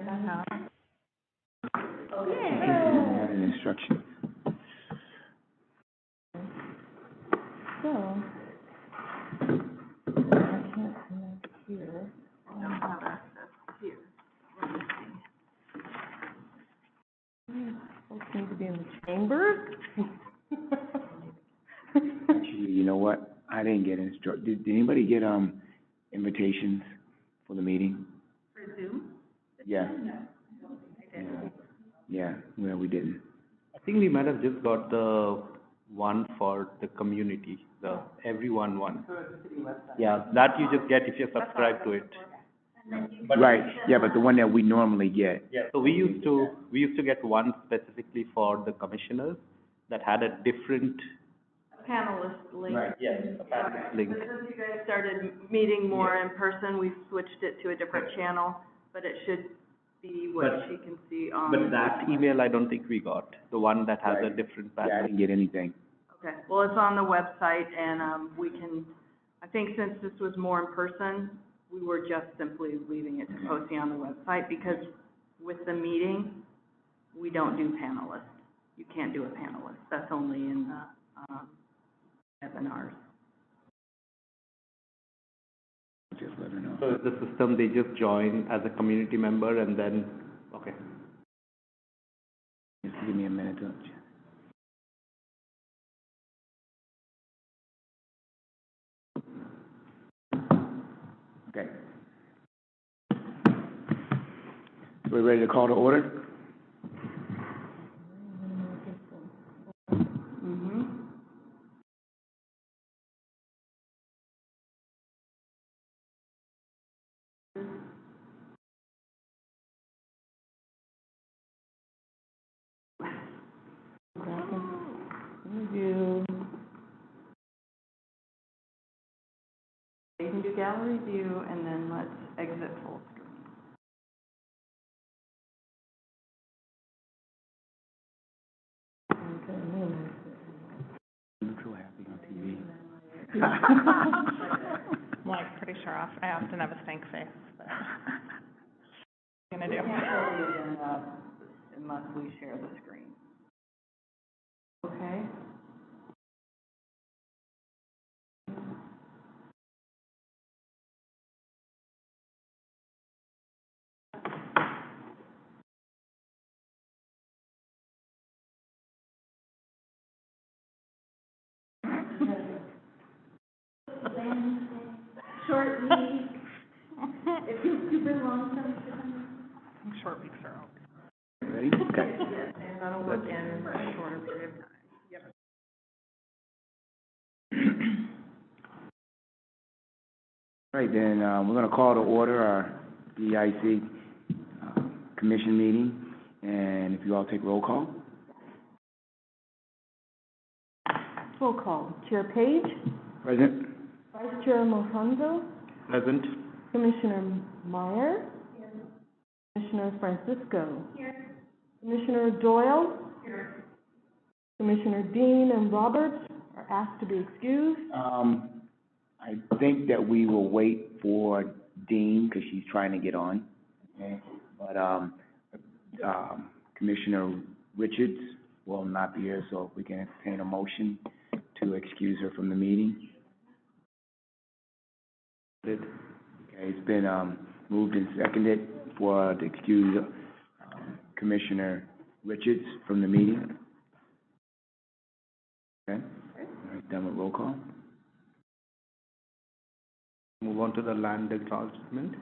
Had an instruction. So, I can't connect here. I don't have access here. Let me see. Folks need to be in the chambers. Actually, you know what? I didn't get did anybody get, invitations for the meeting? For Zoom? Yeah. No, I didn't. Yeah, well, we didn't. I think we might have just got the one for the community, the everyone one. Yeah, that you just get if you subscribe to it. Right, yeah, but the one that we normally get. Yeah, so we used to get one specifically for the commissioners that had a different. Panelist link. Right. Yes, a panelist link. But since you guys started meeting more in person, we've switched it to a different channel, but it should be what But- she can see on. But that email, I don't think we got, the one that has a Right. different Yeah, I panel. didn't get anything. Okay, well, it's on the website, and, we can, I think since this was more in person, we were just simply leaving it to posting on the website, because with the meeting, we don't do panelists. You can't do a panelist, that's only in the, webinars. Just let her know. So the system, they just join as a community member and then, okay. Just give me a minute to. Okay. So we ready to call to order? Mm-hmm. Review. You can do gallery view, and then let's exit full screen. Neutral, happy on TV. I'm like pretty sure I often have a stink face, but what are you We gonna can't do? pull the agenda up unless we share the screen. Okay? Short week. It feels super long sometimes. Short weeks are over. Ready? Okay. And that'll work in a shorter period of time. Yep. All right, then, we're gonna call to order our DEIC, commission meeting, and if you all take roll call. Roll call. Chair Page, Present? Vice Chair Mohanzo, Present? Commissioner Meyer, Commissioner Francisco, Commissioner Doyle, Commissioner Dean and Roberts are asked to be excused. I think that we will wait for Dean, because she's trying to get on, okay? But, Commissioner Richards will not be here, so if we can entertain a motion to excuse her from the meeting. Did. Okay, it's been, moved and seconded for to excuse, Commissioner Richards from the meeting. Okay, all right, done with roll call. Move on to the land acknowledgement.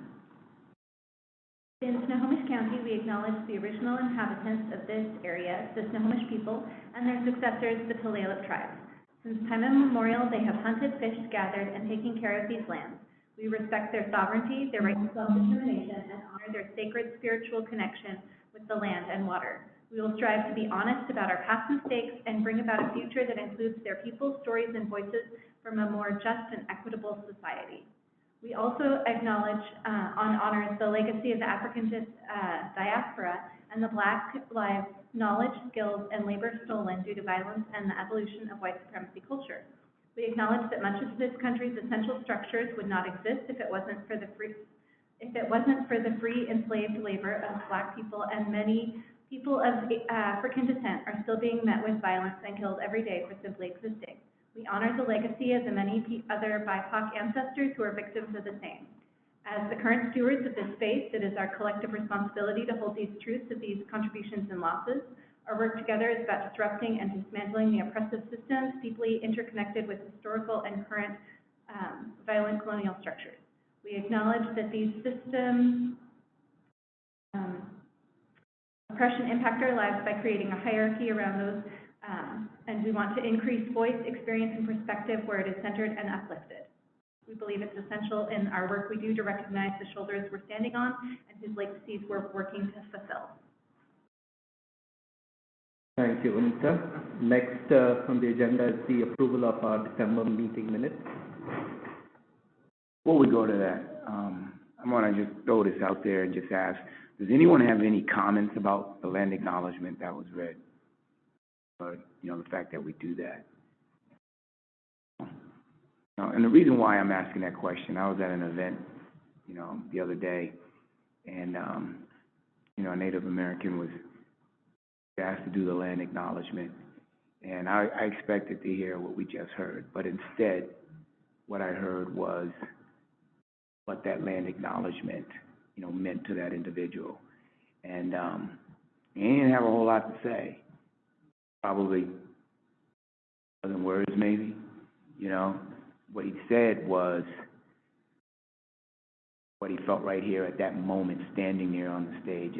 In Snohomish County, we acknowledge the original inhabitants of this area, the Snohomish people, and their successors, the Tulalip tribes. Since time immemorial, they have hunted, fished, gathered, and taken care of these lands. We respect their sovereignty, their right to self-determination, and honor their sacred spiritual connection with the land and water. We will strive to be honest about our past mistakes and bring about a future that includes their people's stories and voices from a more just and equitable society. We also acknowledge honor the legacy of the African diaspora and the Black lives, knowledge, skills, and labor stolen due to violence and the evolution of white supremacy culture. We acknowledge that much of this country's essential structures would not exist if it wasn't for the If it wasn't for the free enslaved labor of Black people and many people of African descent are still being met with violence and killed every day for simply existing. We honor the legacy of the many other BIPOC ancestors who are victims of the same. As the current stewards of this space, it is our collective responsibility to hold these truths of these contributions and losses. Our work together is about disrupting and dismantling the oppressive systems deeply interconnected with historical and current violent colonial structures. We acknowledge that these systems oppression impact our lives by creating a hierarchy around those, and we want to increase voice, experience, and perspective where it is centered and uplifted. We believe it's essential in our work we do to recognize the shoulders we're standing on and whose legacies we're working to fulfill. Thank you, Anita. Next on the agenda is the approval of our December meeting minutes. Before we go to that, I'm gonna just throw this out there and just ask, does anyone have any comments about the land acknowledgement that was read? Or, you know, the fact that we do that? And the reason why I'm asking that question, I was at an event, you know, the other day, and, you know, a Native American was asked to do the land acknowledgement, and I expected to hear what we just heard, but instead, what I heard was what that land acknowledgement, you know, meant to that individual. And he didn't have a whole lot to say. Probably dozen words, maybe. You know, what he said was what he felt right here at that moment, standing there on the stage,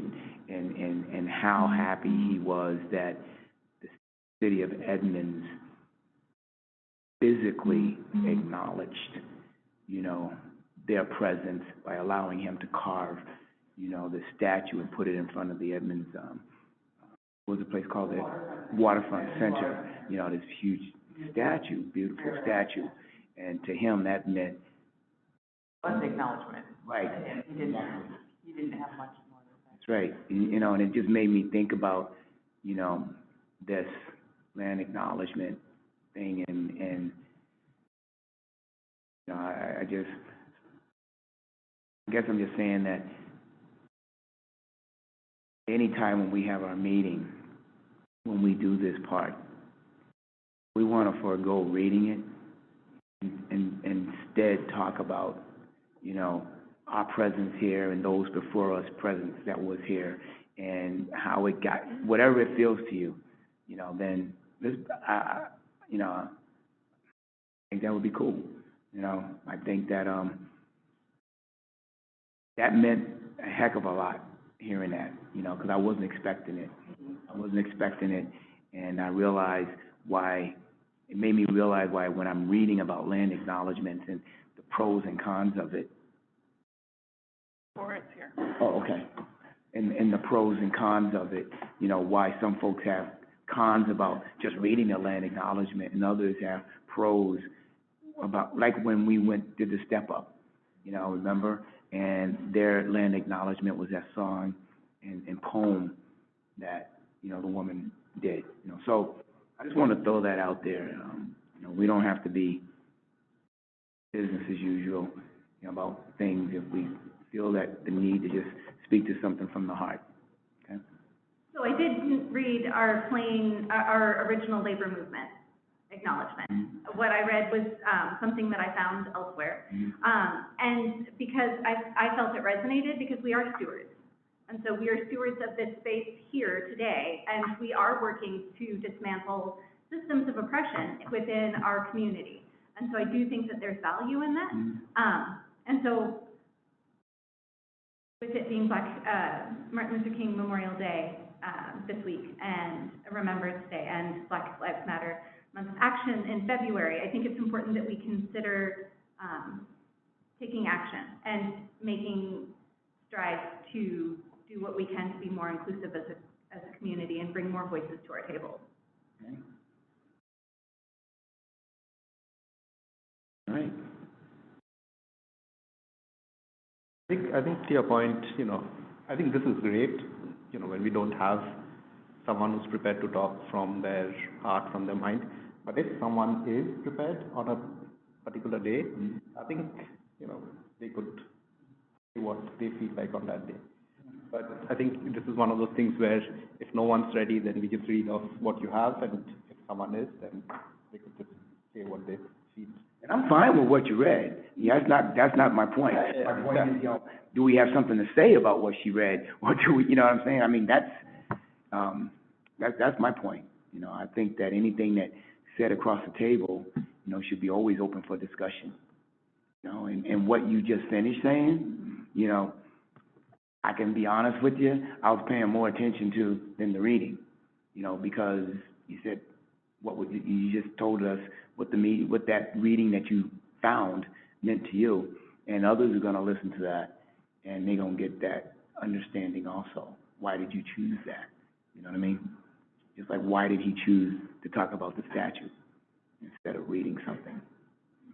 and how happy he was that the city of Edmonds physically acknowledged, you know, their presence by allowing him to carve, you know, the statue and put it in front of the Edmonds, what was the place called? The Waterfront Center. You know, this huge statue, beautiful statue. And to him, that meant... Was acknowledgement. Right. He didn't have much more to say. That's right. You know, and it just made me think about, you know, this land acknowledgement thing, and you know, I guess I'm just saying that anytime when we have our meeting, when we do this part, we want to forego reading it and instead talk about, you know, our presence here and those before us presence that was here and how it got, whatever it feels to you, you know, then this, you know, I think that would be cool. You know, I think that that meant a heck of a lot hearing that, you know, because I wasn't expecting it. And I realized why, it made me realize why when I'm reading about land acknowledgements and the pros and cons of it. Or it's here. Oh, okay. And the pros and cons of it, you know, why some folks have cons about just reading the land acknowledgement and others have pros about, like when we did the Step Up, you know, remember? And their land acknowledgement was that song and poem that, you know, the woman did, you know. So I just want to throw that out there. You know, we don't have to be business as usual, you know, about things if we feel that the need to just speak to something from the heart, okay? So I did read our original labor movement acknowledgement. Mm-hmm. What I read was something that I found elsewhere. Mm-hmm. And because I felt it resonated because we are stewards. And so we are stewards of this space here today, and we are working to dismantle systems of oppression within our community. And so I do think that there's value in that. Mm-hmm. And so with it being Martin Luther King Memorial Day this week, and Remembrance Day, and Black Lives Matter Month Action in February, I think it's important that we consider taking action and making strides to do what we can to be more inclusive as a community and bring more voices to our table. Okay. All right. I think to your point, you know, I think this is great, you know, when we don't have someone who's prepared to talk from their heart, from their mind. But if someone is prepared on a particular day, I think, you know, they could what they feel like on that day. But I think this is one of those things where if no one's ready, then we just read off what you have, and if someone is, then they could just say what they feel. And I'm fine with what you read. Yeah, that's not my point. My point is, do we have something to say about what she read? Or do we, you know what I'm saying? I mean, that's my point. I think that anything that's said across the table, should be always open for discussion. And what you just finished saying, I can be honest with you, I was paying more attention to than the reading, because you said, you just told us what that reading that you found meant to you, and others are gonna listen to that, and they're gonna get that understanding also. Why did you choose that? You know what I mean? Just like, why did he choose to talk about the statute instead of reading something?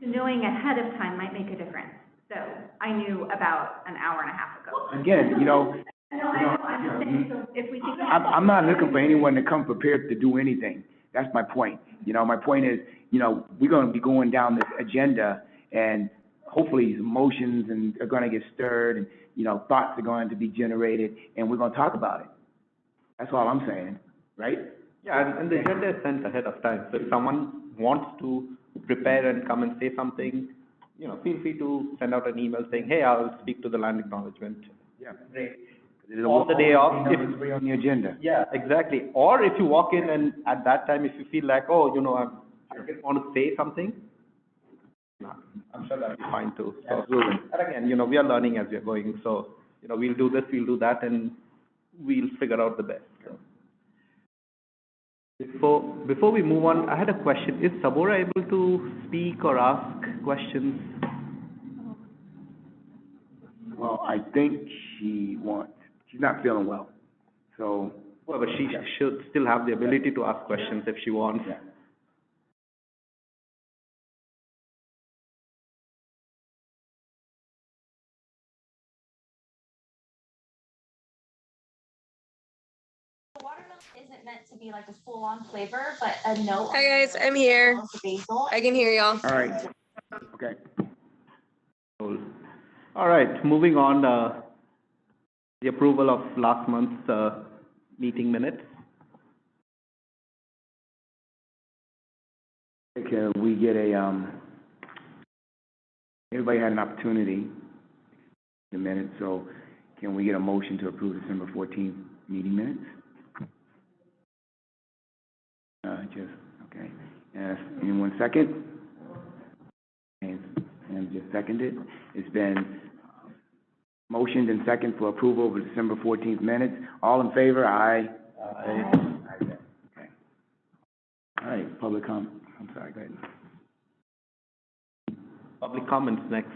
Knowing ahead of time might make a difference. So I knew about an hour and a half ago. Again, I'm just saying, so if we can. I'm not looking for anyone to come prepared to do anything. That's my point. My point is, we're gonna be going down this agenda, and hopefully emotions are gonna get stirred, and, thoughts are going to be generated, and we're gonna talk about it. That's all I'm saying, right? Yeah, and the agenda is sent ahead of time. So if someone wants to prepare and come and say something, feel free to send out an email saying, hey, I'll speak to the land acknowledgement. Yeah, great. On the day of, It's on the agenda. yeah, exactly. Or if you walk in and at that time, if you feel like, oh, I just want to say something, I'm sure that'll be fine too. So, Absolutely. and again, we are learning as we are going. So, we'll do this, we'll do that, and we'll figure out the best. So. Before we move on, I had a question. Is Sabora able to speak or ask questions? Well, I think she's not feeling well, so. Well, but she should still have the ability to ask questions if she wants. Yeah. Isn't meant to be like a full-on flavor, but a note. Hi guys, I'm here. I can hear y'all. All right, okay. Cool. All right, moving on, the approval of last month's meeting minutes. Can we get everybody had an opportunity in a minute, so can we get a motion to approve December 14th meeting minutes? Okay. Anyone second? And just seconded. It's been motioned and second for approval of the December 14th minutes. All in favor? Aye. Aye. Okay. All right, public comment. I'm sorry, go ahead. Public comments next.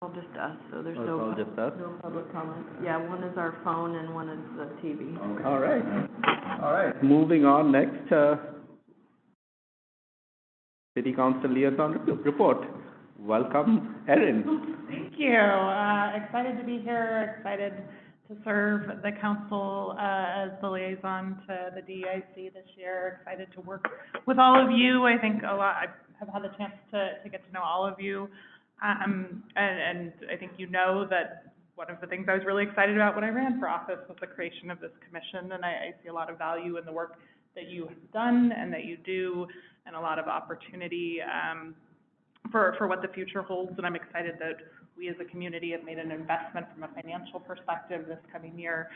All just us, so there's It's all just us? no public comment. Yeah, one is our phone and one is the TV. Okay. All right. All right. Moving on next, City Council Liaison Report. Welcome, Erin. Thank you. Excited to be here, excited to serve the council as the liaison to the DEIC this year. Excited to work with all of you. I think I have had the chance to get to know all of you. And I think that one of the things I was really excited about when I ran for office was the creation of this commission, and I see a lot of value in the work that you have done and that you do, and a lot of opportunity for what the future holds. And I'm excited that we as a community have made an investment from a financial perspective this coming year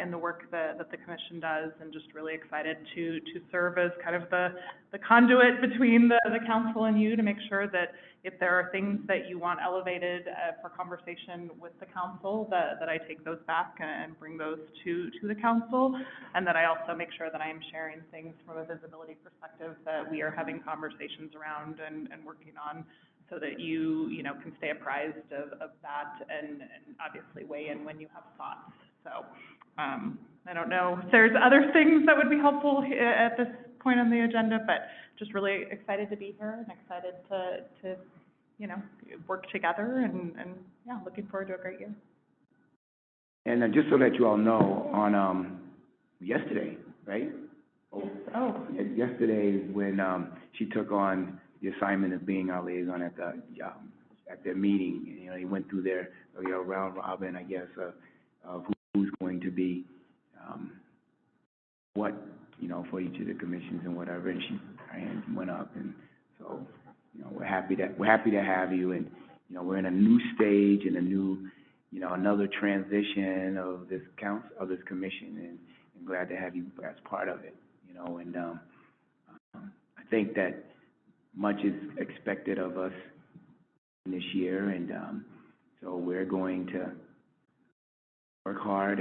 in the work that the commission does, and just really excited to serve as kind of the conduit between the council and you, to make sure that if there are things that you want elevated for conversation with the council, that I take those back and bring those to the council, and that I also make sure that I am sharing things from a visibility perspective that we are having conversations around and working on, so that you can stay apprised of that and obviously weigh in when you have thoughts. So I don't know if there's other things that would be helpful at this point on the agenda, but just really excited to be here and excited to work together, and yeah, looking forward to a great year. And just so that you all know, on yesterday, right? Oh, Yesterday, when, she took on the assignment of being our liaison at their meeting, you know, he went through their, you know, round robin, I guess, of who's going to be, what, you know, for each of the commissions and whatever, and her hand went up, and so, you know, we're happy to have you, and, you know, we're in a new stage and a new, you know, another transition of this council, of this commission, and I'm glad to have you as part of it, you know, and, I think that much is expected of us this year, and, so we're going to work hard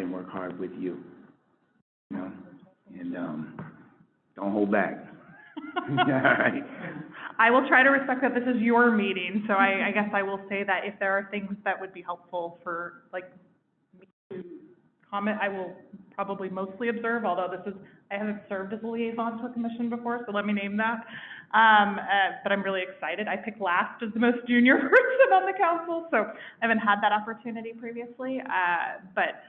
with you, you know, and, don't hold back. All right. I will try to respect that this is your meeting, so I guess I will say that if there are things that would be helpful for, like, me to comment, I will probably mostly observe, although I haven't served as a liaison to a commission before, so let me name that. But I'm really excited. I picked last as the most junior person on the council, so I haven't had that opportunity previously. But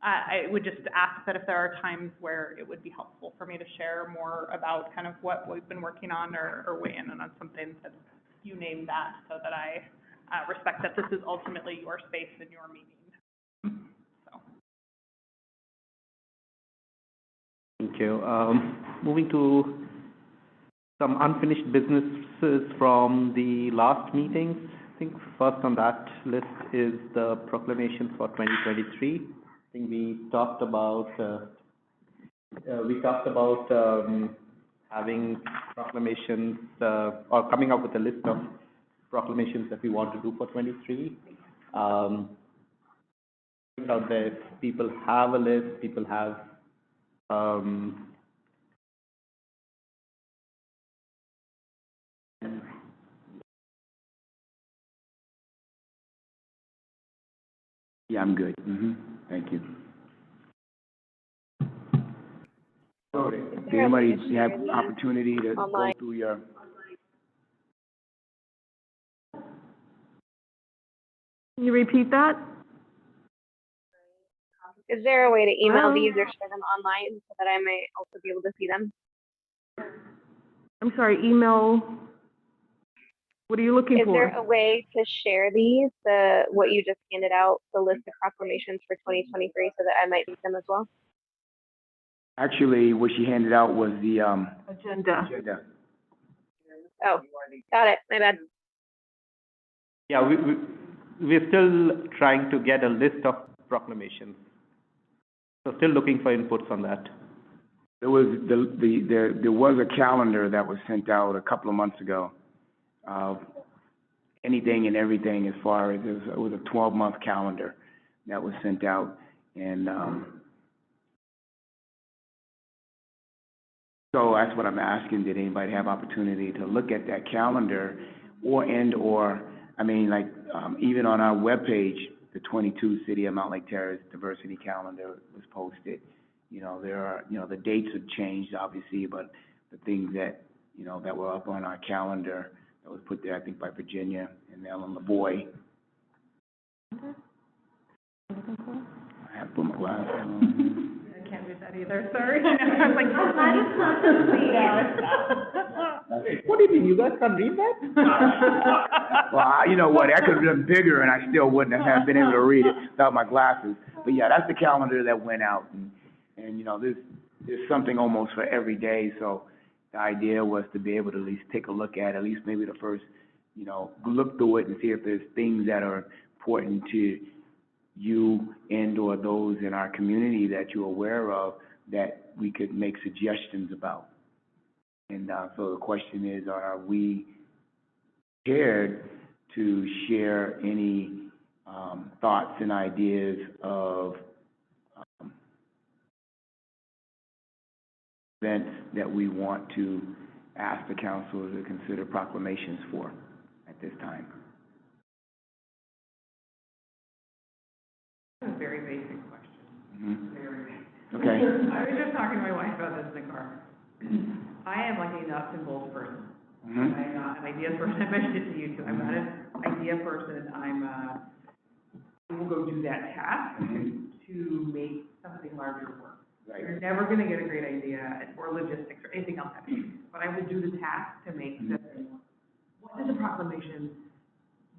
I would just ask that if there are times where it would be helpful for me to share more about kind of what we've been working on or weigh in on something, that you name that, so that I respect that this is ultimately your space and your meeting. So. Thank you. Moving to some unfinished businesses from the last meetings. I think first on that list is the proclamation for 2023. I think we talked about having proclamations or coming up with a list of proclamations that we want to do for 23. Out there, if people have a list, people have Yeah, I'm good. Thank you. So, did anybody have opportunity to go through your? can you repeat that? Is there a way to email these or share them online so that I may also be able to see them? I'm sorry, email, what are you looking Is for? there a way to share these, what you just handed out, the list of proclamations for 2023, so that I might see them as well? Actually, what she handed out was the, Agenda. agenda. Oh, got it, my bad. yeah, we're still trying to get a list of proclamations. So still looking for inputs on that. There was there was a calendar that was sent out a couple of months ago of anything and everything, as far as it was a 12-month calendar that was sent out, and so that's what I'm asking. Did anybody have opportunity to look at that calendar, or I mean, like, even on our webpage, the 22 City of Mountlake Terrace Diversity Calendar was posted. You know, there are, you know, the dates have changed, obviously, but the things that, you know, that were up on our calendar that was put there, I think, by Virginia and Ellen LeBoy. I have to put my glasses on. I can't read that either, sorry. I was like, What do you mean, you guys can't read that? Well, you know what, that could have been bigger and I still wouldn't have been able to read it without my glasses. But yeah, that's the calendar that went out, and you know, there's something almost for every day, so the idea was to be able to at least take a look at least maybe the first, you know, look through it and see if there's things that are important to you and or those in our community that you're aware of that we could make suggestions about. And so the question is, are we prepared to share any thoughts and ideas of events that we want to ask the council to consider proclamations for at this time? A very basic question. Very basic. Okay. I was just talking to my wife about this in the car. I am like a nuts and bolts person. I'm not an idea person. I mentioned it to you too. I'm not an idea person. I will go do that task to make something larger work. Right. You're never gonna get a great idea or logistics or anything else happening. But I would do the task to make the, what is a proclamation?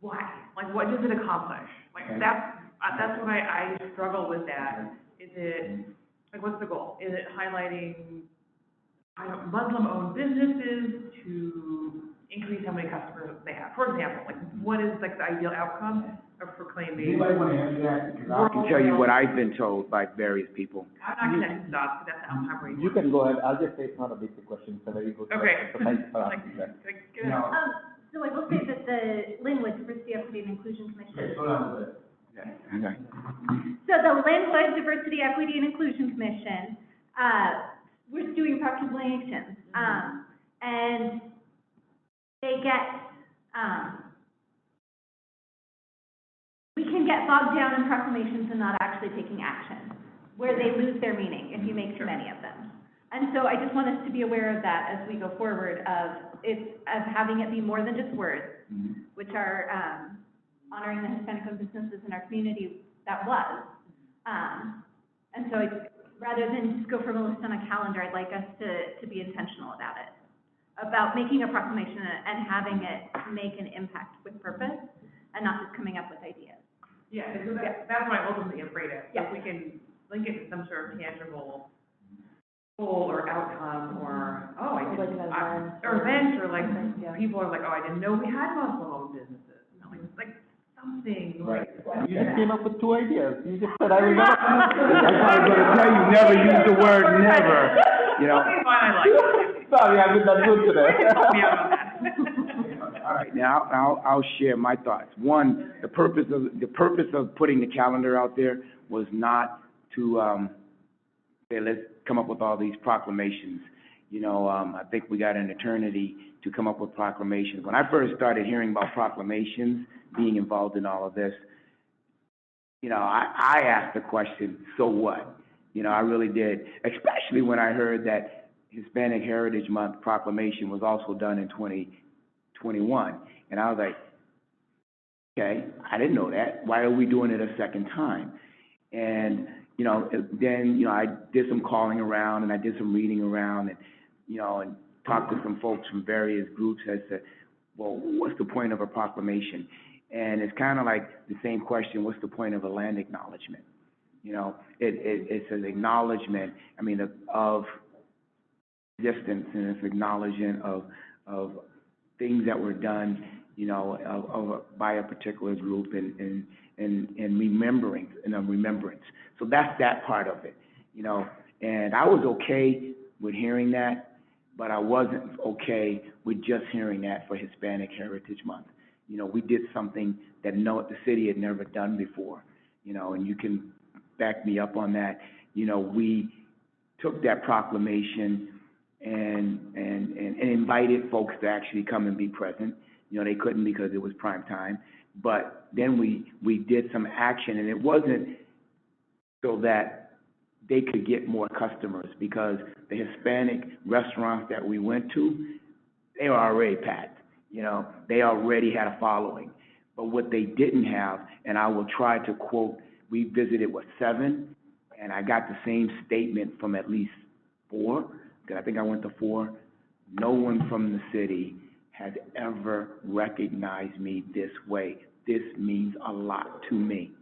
Why? Like, what does it accomplish? Like, Okay. that's what I struggle with that. Is it, like, what's the goal? Is it highlighting, Muslim-owned businesses to increase how many customers they have? For example, like, what is, like, the ideal outcome of proclaiming? Anybody want to answer that? Because I can tell you what I've been told by various people. I'm not connecting the dots, because that's how I'm reading. You can go ahead, I'll just say it's not a basic question, it's a very good Okay. question, so thanks for Like, asking that. good. No. So I will say that the language, Diversity, Equity, and Inclusion Commission. Yeah, okay. So the language, Diversity, Equity, and Inclusion Commission, we're doing proclamations, and they get, we can get bogged down in proclamations and not actually taking action, where they lose their meaning if you make too many of them. And so I just want us to be aware of that as we go forward, of having it be more than just words, which are, honoring the Hispanic-owned businesses in our community, that was. And so rather than just go from a list on a calendar, I'd like us to be intentional about it, about making a proclamation and having it make an impact with purpose, and not just coming up with ideas. Yeah, because that's what I'm ultimately afraid of. Yeah. If we can link it to some sort of tangible goal or outcome, or, oh, I didn't, or event, or like, people are like, oh, I didn't know we had Muslim-owned businesses. You know, like something, like. You just came up with 2 ideas, you just said, I will never. That's why I was gonna tell you, never use the word never, you know? Okay, fine, I like it. Sorry, I've been that good today. Help me out on that. All right, now I'll share my thoughts. One, the purpose of putting the calendar out there was not to, say, let's come up with all these proclamations. You know, I think we got an eternity to come up with proclamations. When I first started hearing about proclamations, being involved in all of this, you know, I asked the question, so what? You know, I really did, especially when I heard that Hispanic Heritage Month proclamation was also done in 2021. And I was like, okay, I didn't know that. Why are we doing it a second time? And, you know, then, you know, I did some calling around and I did some reading around and, you know, and talked to some folks from various groups as to, well, what's the point of a proclamation? And it's kind of like the same question, what's the point of a land acknowledgement? You know, it's an acknowledgement, I mean, of existence, and it's acknowledgement of things that were done, you know, by a particular group and remembering, and a remembrance. So that's that part of it, you know. And I was okay with hearing that, but I wasn't okay with just hearing that for Hispanic Heritage Month. You know, we did something that the city had never done before, you know, and you can back me up on that. You know, we took that proclamation and invited folks to actually come and be present. You know, they couldn't because it was prime time. But then we did some action, and it wasn't so that they could get more customers, because the Hispanic restaurants that we went to, they were already packed. You know, they already had a following. But what they didn't have, and I will try to quote, we visited, 7, and I got the same statement from at least 4, because I think I went to 4. No one from the city has ever recognized me this way. This means a lot to me.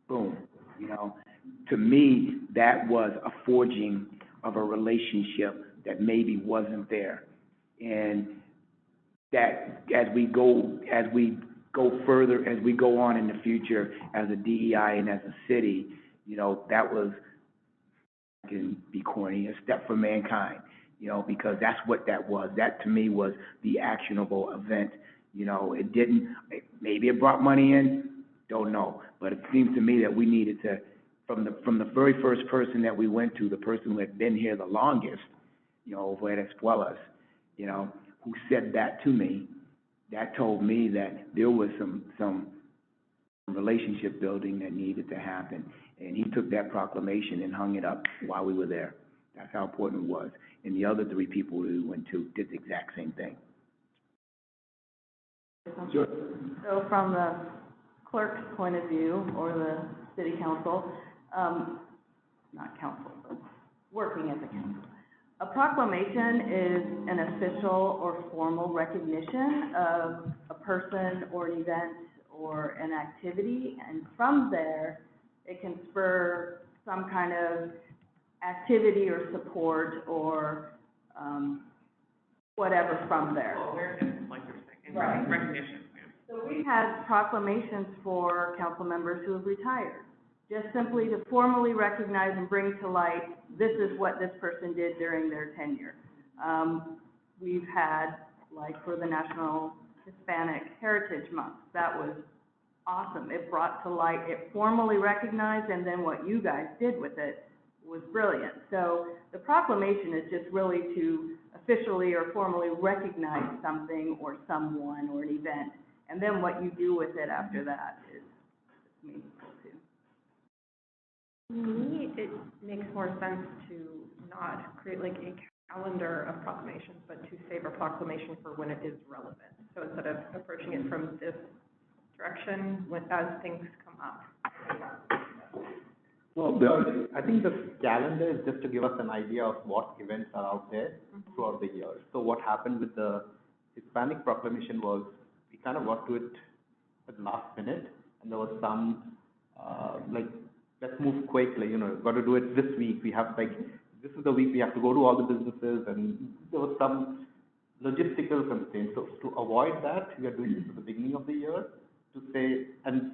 Boom. You know, to me, that was a forging of a relationship that maybe wasn't there. And that as we go further, as we go on in the future as a DEI and as a city, you know, that was, I can be corny, a step for mankind, you know, because that's what that was. That to me was the actionable event. You know, maybe it brought money in, don't know, but it seems to me that we needed to, from the very first person that we went to, the person who had been here the longest, you know, over at Espuelas, you know, who said that to me, that told me that there was some relationship building that needed to happen. And he took that proclamation and hung it up while we were there. That's how important it was. And the other 3 people we went to did the exact same thing. Sure. So from the clerk's point of view, or the city council, not council, but working as a council. A proclamation is an official or formal recognition of a person or an event or an activity, and from there, it can spur some kind of activity or support or, whatever from there. Awareness, like you're saying, Right. and recognition. So we've had proclamations for council members who have retired, just simply to formally recognize and bring to light, this is what this person did during their tenure. We've had, like, for the National Hispanic Heritage Month, that was awesome. It brought to light, it formally recognized, and then what you guys did with it was brilliant. So the proclamation is just really to officially or formally recognize something or someone or an event, and then what you do with it after that is meaningful too. To me, it makes more sense to not create like a calendar of proclamations, but to save a proclamation for when it is relevant. So instead of approaching it from this direction, as things come up. Well, I think the calendar is just to give us an idea of what events are out there throughout the year. So what happened with the Hispanic proclamation was we kind of got to it at the last minute, and there was some, like, let's move quickly, got to do it this week. We have, like, this is the week we have to go to all the businesses, and there was some logistical constraints. So to avoid that, we are doing this at the beginning of the year to say, and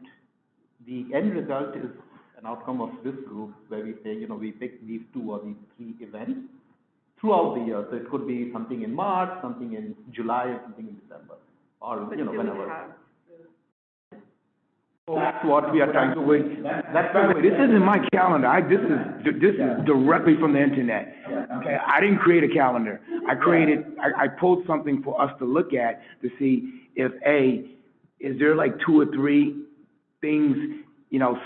the end result is an outcome of this group where we say, we pick these 2 or these 3 events throughout the year. So it could be something in March, something in July, or something in December, or, whenever. That's what we are trying to wait. This isn't my calendar. This is directly from the internet. Okay, I didn't create a calendar. I pulled something for us to look at to see if is there like 2 or 3 things,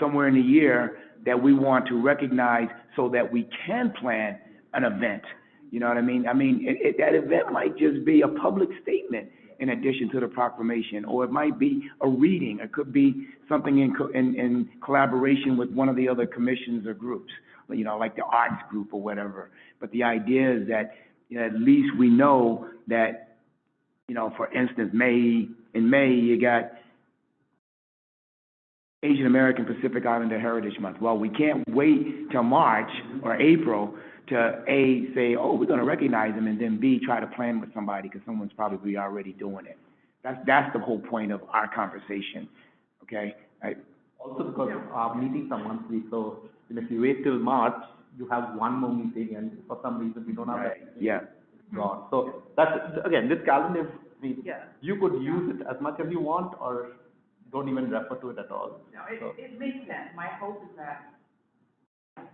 somewhere in the year that we want to recognize so that we can plan an event. You know what I mean? That event might just be a public statement in addition to the proclamation, or it might be a reading. It could be something in collaboration with one of the other commissions or groups, like the arts group or whatever. But the idea is that, at least we know that, for instance, in May, you got Asian American Pacific Islander Heritage Month. Well, we can't wait till March or April to say, oh, we're going to recognize them, and then B, try to plan with somebody because someone's probably already doing it. That's the whole point of our conversation, okay? Also because our meetings are monthly, so if you wait till March, you have one more meeting, and for some reason we don't have that meeting. Yeah. Gone. So that's, again, this calendar, you could use it as much as you want, or don't even refer to it at all. No, it makes sense. My hope is that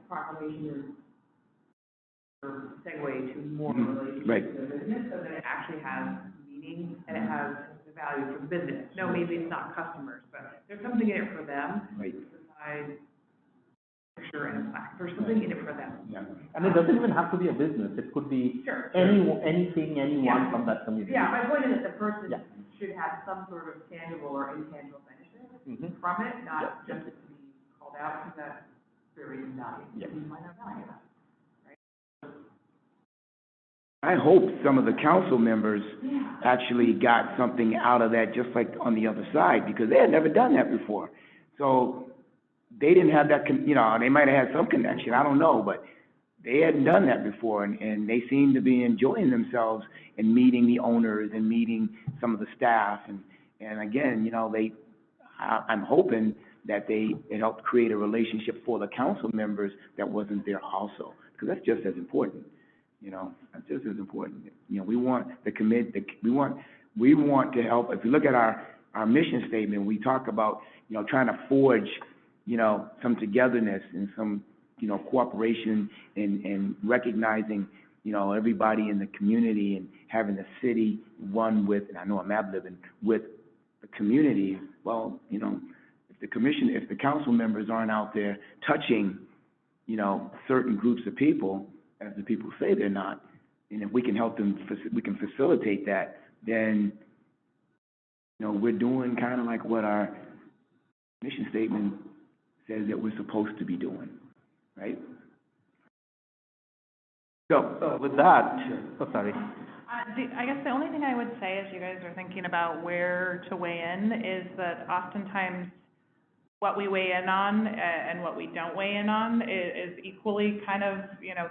proclamation is a segue to more relationship Right. to the business, so that it actually has meaning and it has the value for the business. No, maybe it's not customers, but there's something in it for them. Right. Besides picture and a plaque. There's something in it for them. Yeah. And it doesn't even have to be a business. It could be anything, anyone from that community. Yeah, my point is that the person Yeah. should have some sort of tangible or intangible benefit from it, not just to be called out, because that's very invaluable. Yeah. You might not value that. I hope some of the council members actually got something out of that, just like on the other side, because they had never done that before. So they didn't have that, they might have had some connection, I don't know, but they hadn't done that before, and they seemed to be enjoying themselves and meeting the owners and meeting some of the staff, and again, I'm hoping that it helped create a relationship for the council members that wasn't there also, because that's just as important. That's just as important. We want we want to help. If you look at our mission statement, we talk about, trying to forge, some togetherness and some, cooperation and recognizing, everybody in the community and having the city one with, and I know I'm ad-libbing, with the community. Well, if the council members aren't out there touching, certain groups of people, as the people say they're not, and if we can help them, we can facilitate that, then, we're doing kind of like what our mission statement says that we're supposed to be doing, right? So with that, oh, sorry. I guess the only thing I would say as you guys are thinking about where to weigh in is that oftentimes what we weigh in on and what we don't weigh in on is equally kind of,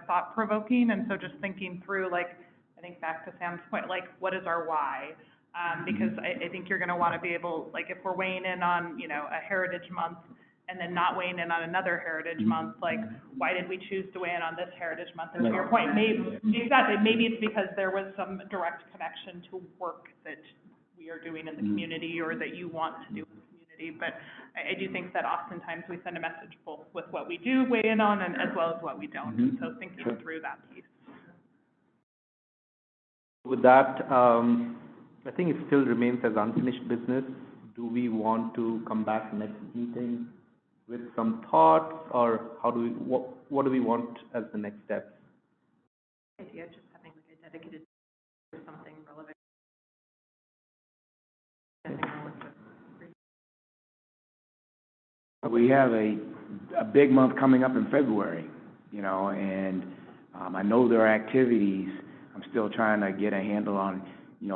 thought-provoking. And so just thinking through, like, I think back to Sam's point, like, what is our why? Because I think you're going to want to be able, like, if we're weighing in on, a Heritage Month and then not weighing in on another Heritage Month, like, why did we choose to weigh in on this Heritage Month? And to your point, maybe it's because there was some direct connection to work that we are doing in the community or that you want to do in the community. But I do think that oftentimes we send a message both with what we do weigh in on and as well as what we don't. So thinking through that piece. With that, I think it still remains as unfinished business. Do we want to come back next meeting with some thoughts, or what do we want as the next steps? Idea, just having like a dedicated or something relevant. We have a big month coming up in February, and I know there are activities. I'm still trying to get a handle on,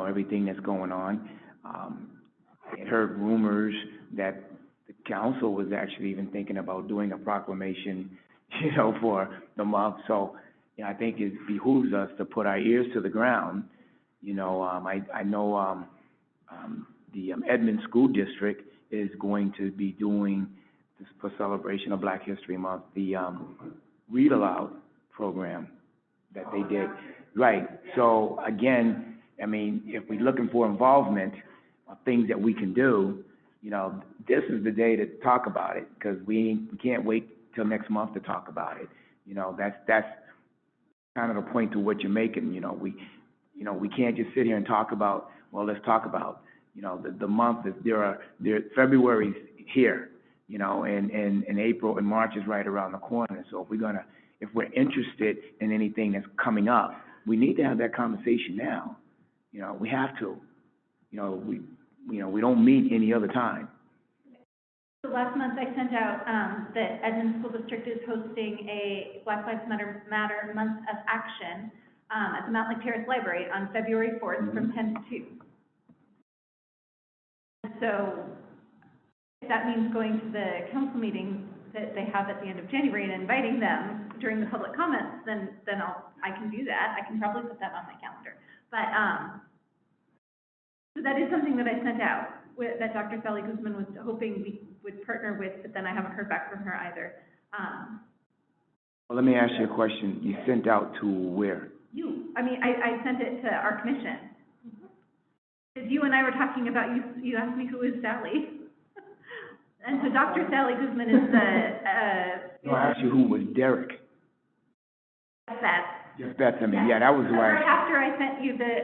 everything that's going on. I heard rumors that the council was actually even thinking about doing a proclamation, for the month. So, I think it behooves us to put our ears to the ground. I know the Edmond School District is going to be doing this for celebration of Black History Month, the read aloud program that they did. Right. So again, if we're looking for involvement or things that we can do, this is the day to talk about it, because we can't wait till next month to talk about it. That's kind of the point to what you're making. We can't just sit here and talk about, well, let's talk about, the month is February's here, and April and March is right around the corner. So if we're interested in anything that's coming up, we need to have that conversation now. We have to. We don't meet any other time. So last month I sent out that Edmond School District is hosting a Black Lives Matter Month of Action at the Mountlake Terrace Library on February 4th from 10 to 2. So if that means going to the council meeting that they have at the end of January and inviting them during the public comments, then I can do that. I can probably put that on my calendar. But so that is something that I sent out that Dr. Sally Guzman was hoping we would partner with, but then I haven't heard back from her either. Well, let me ask you a question. You sent out to where? I sent it to our commission. Because you and I were talking about, you asked me who is Sally. And so Dr. Sally Guzman is the, No, I asked you who was Derek. Yes, that's him. Yeah, that was who I asked.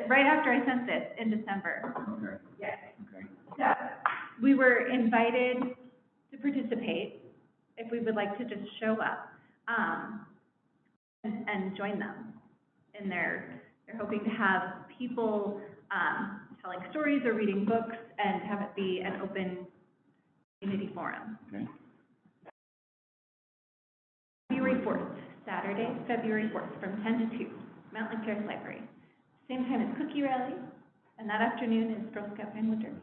Right after I sent this in December. Okay. Yes. Okay. So, we were invited to participate, if we would like to just show up, and join them in they're hoping to have people, telling stories or reading books and have it be an open community forum. Okay. February 4th, Saturday, February 4th, from 10 to 2, Mountlake Terrace Library. Same time as Cookie Rally, and that afternoon is Girl Scout Pinewood Derby.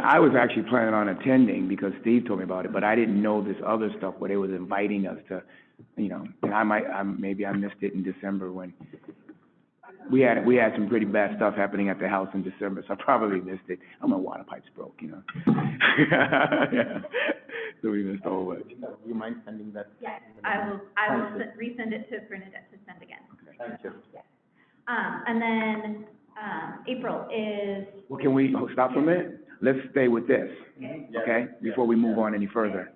I was actually planning on attending because Steve told me about it, but I didn't know this other stuff where they was inviting us to, and maybe I missed it in December when we had some pretty bad stuff happening at the house in December, so I probably missed it. My water pipes broke, Yeah. So we missed a whole bunch. Do you mind sending that? Yes, I will resend it to Bernadette to send again. Okay. Thank you. Yes. And then, April is. Well, can we stop for a minute? Let's stay with this, okay? Before we move on any further.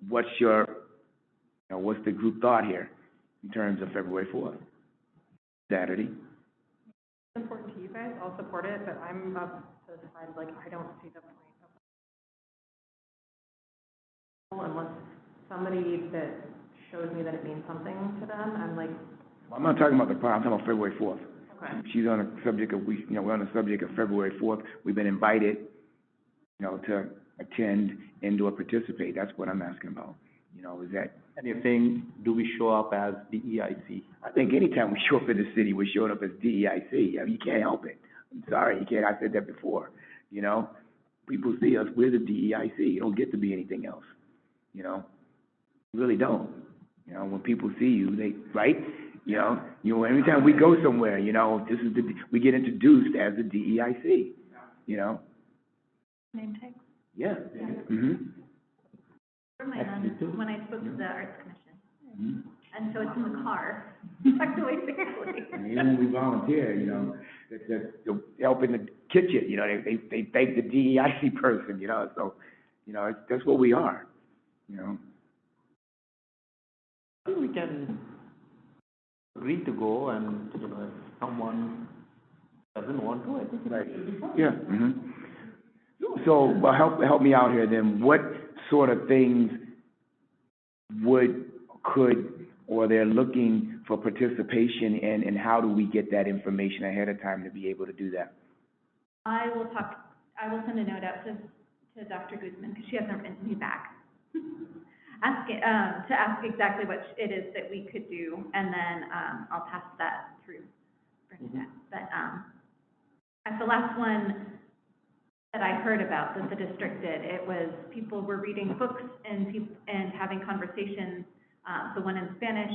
What's what's the group thought here in terms of February 4th? Saturday. It's important to you guys, I'll support it, but I'm up to decide, I don't see the point of unless somebody that shows me that it means something to them, I'm like. I'm not talking about the part, I'm talking about February 4th. Okay. She's on the subject of, we're on the subject of February 4th. We've been invited, to attend and or participate. That's what I'm asking about. You know, is that, And you're saying, do we show up as DEIC? I think anytime we show up in the city, we're showing up as DEIC. I mean, you can't help it. I'm sorry, you can't, I said that before, you know? People see us, we're the DEIC. You don't get to be anything else, you know? You really don't. You know, when people see you, they, right? You know, every time we go somewhere, you know, this is we get introduced as the DEIC, you know? Name tag? Yeah. When I spoke to the Arts Commission, Mhm. and so it's in the car, actually, seriously. And even when we volunteer, you know, they're helping the kitchen, you know, they thank the DEIC person, you know, so, you know, that's what we are, you know. I think we can agree to go, and, you know, if someone doesn't want to, I think it should be fine. Yeah, So, well, help me out here then. What sort of things could, or they're looking for participation in, and how do we get that information ahead of time to be able to do that? I will send a note out to Dr. Guzman, because she hasn't written me back. To ask exactly what it is that we could do, and then, I'll pass that through Bernadette. But, at the last one that I heard about that the district did, it was people were reading books and having conversations. The one in Spanish,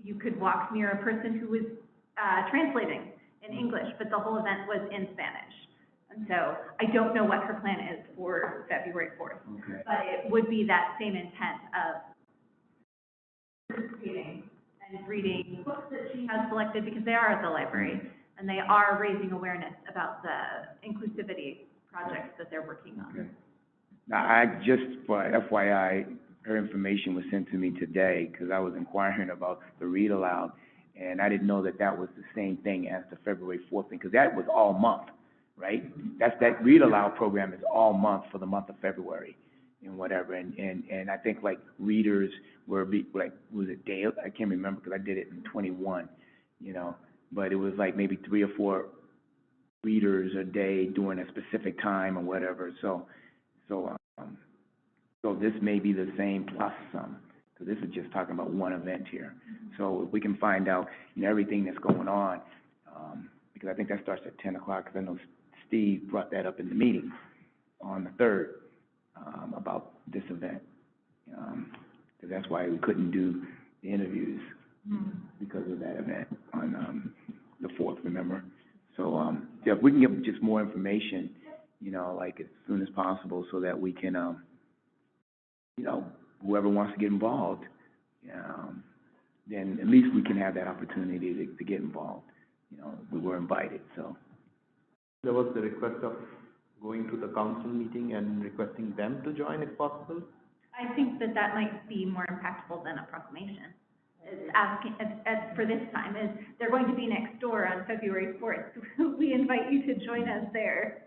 you could walk near a person who was, translating in English, but the whole event was in Spanish. And so I don't know what her plan is for February 4th. Okay. But it would be that same intent of participating and reading books that she has selected, because they are at the library, and they are raising awareness about the inclusivity projects that they're working on. Okay. Now, I just, for FYI, her information was sent to me today, because I was inquiring about the read aloud, and I didn't know that that was the same thing as the February 4th thing, because that was all month, right? That read aloud program is all month for the month of February and whatever, and I think like readers were, like, was it daily? I can't remember, because I did it in 21, you know, but it was like maybe 3 or 4 readers a day during a specific time or whatever, so this may be the same plus some, because this is just talking about one event here. So if we can find out, you know, everything that's going on, because I think that starts at 10 o'clock, because I know Steve brought that up in the meeting on the 3rd, about this event. Because that's why we couldn't do the interviews, because of that event on, the 4th, remember? So, yeah, if we can get just more information, you know, like as soon as possible, so that we can, you know, whoever wants to get involved, then at least we can have that opportunity to get involved. You know, we were invited, so. There was the request of going to the council meeting and requesting them to join if possible. I think that might be more impactful than a proclamation. Is asking, for this time, is they're going to be next door on February 4th. We invite you to join us there.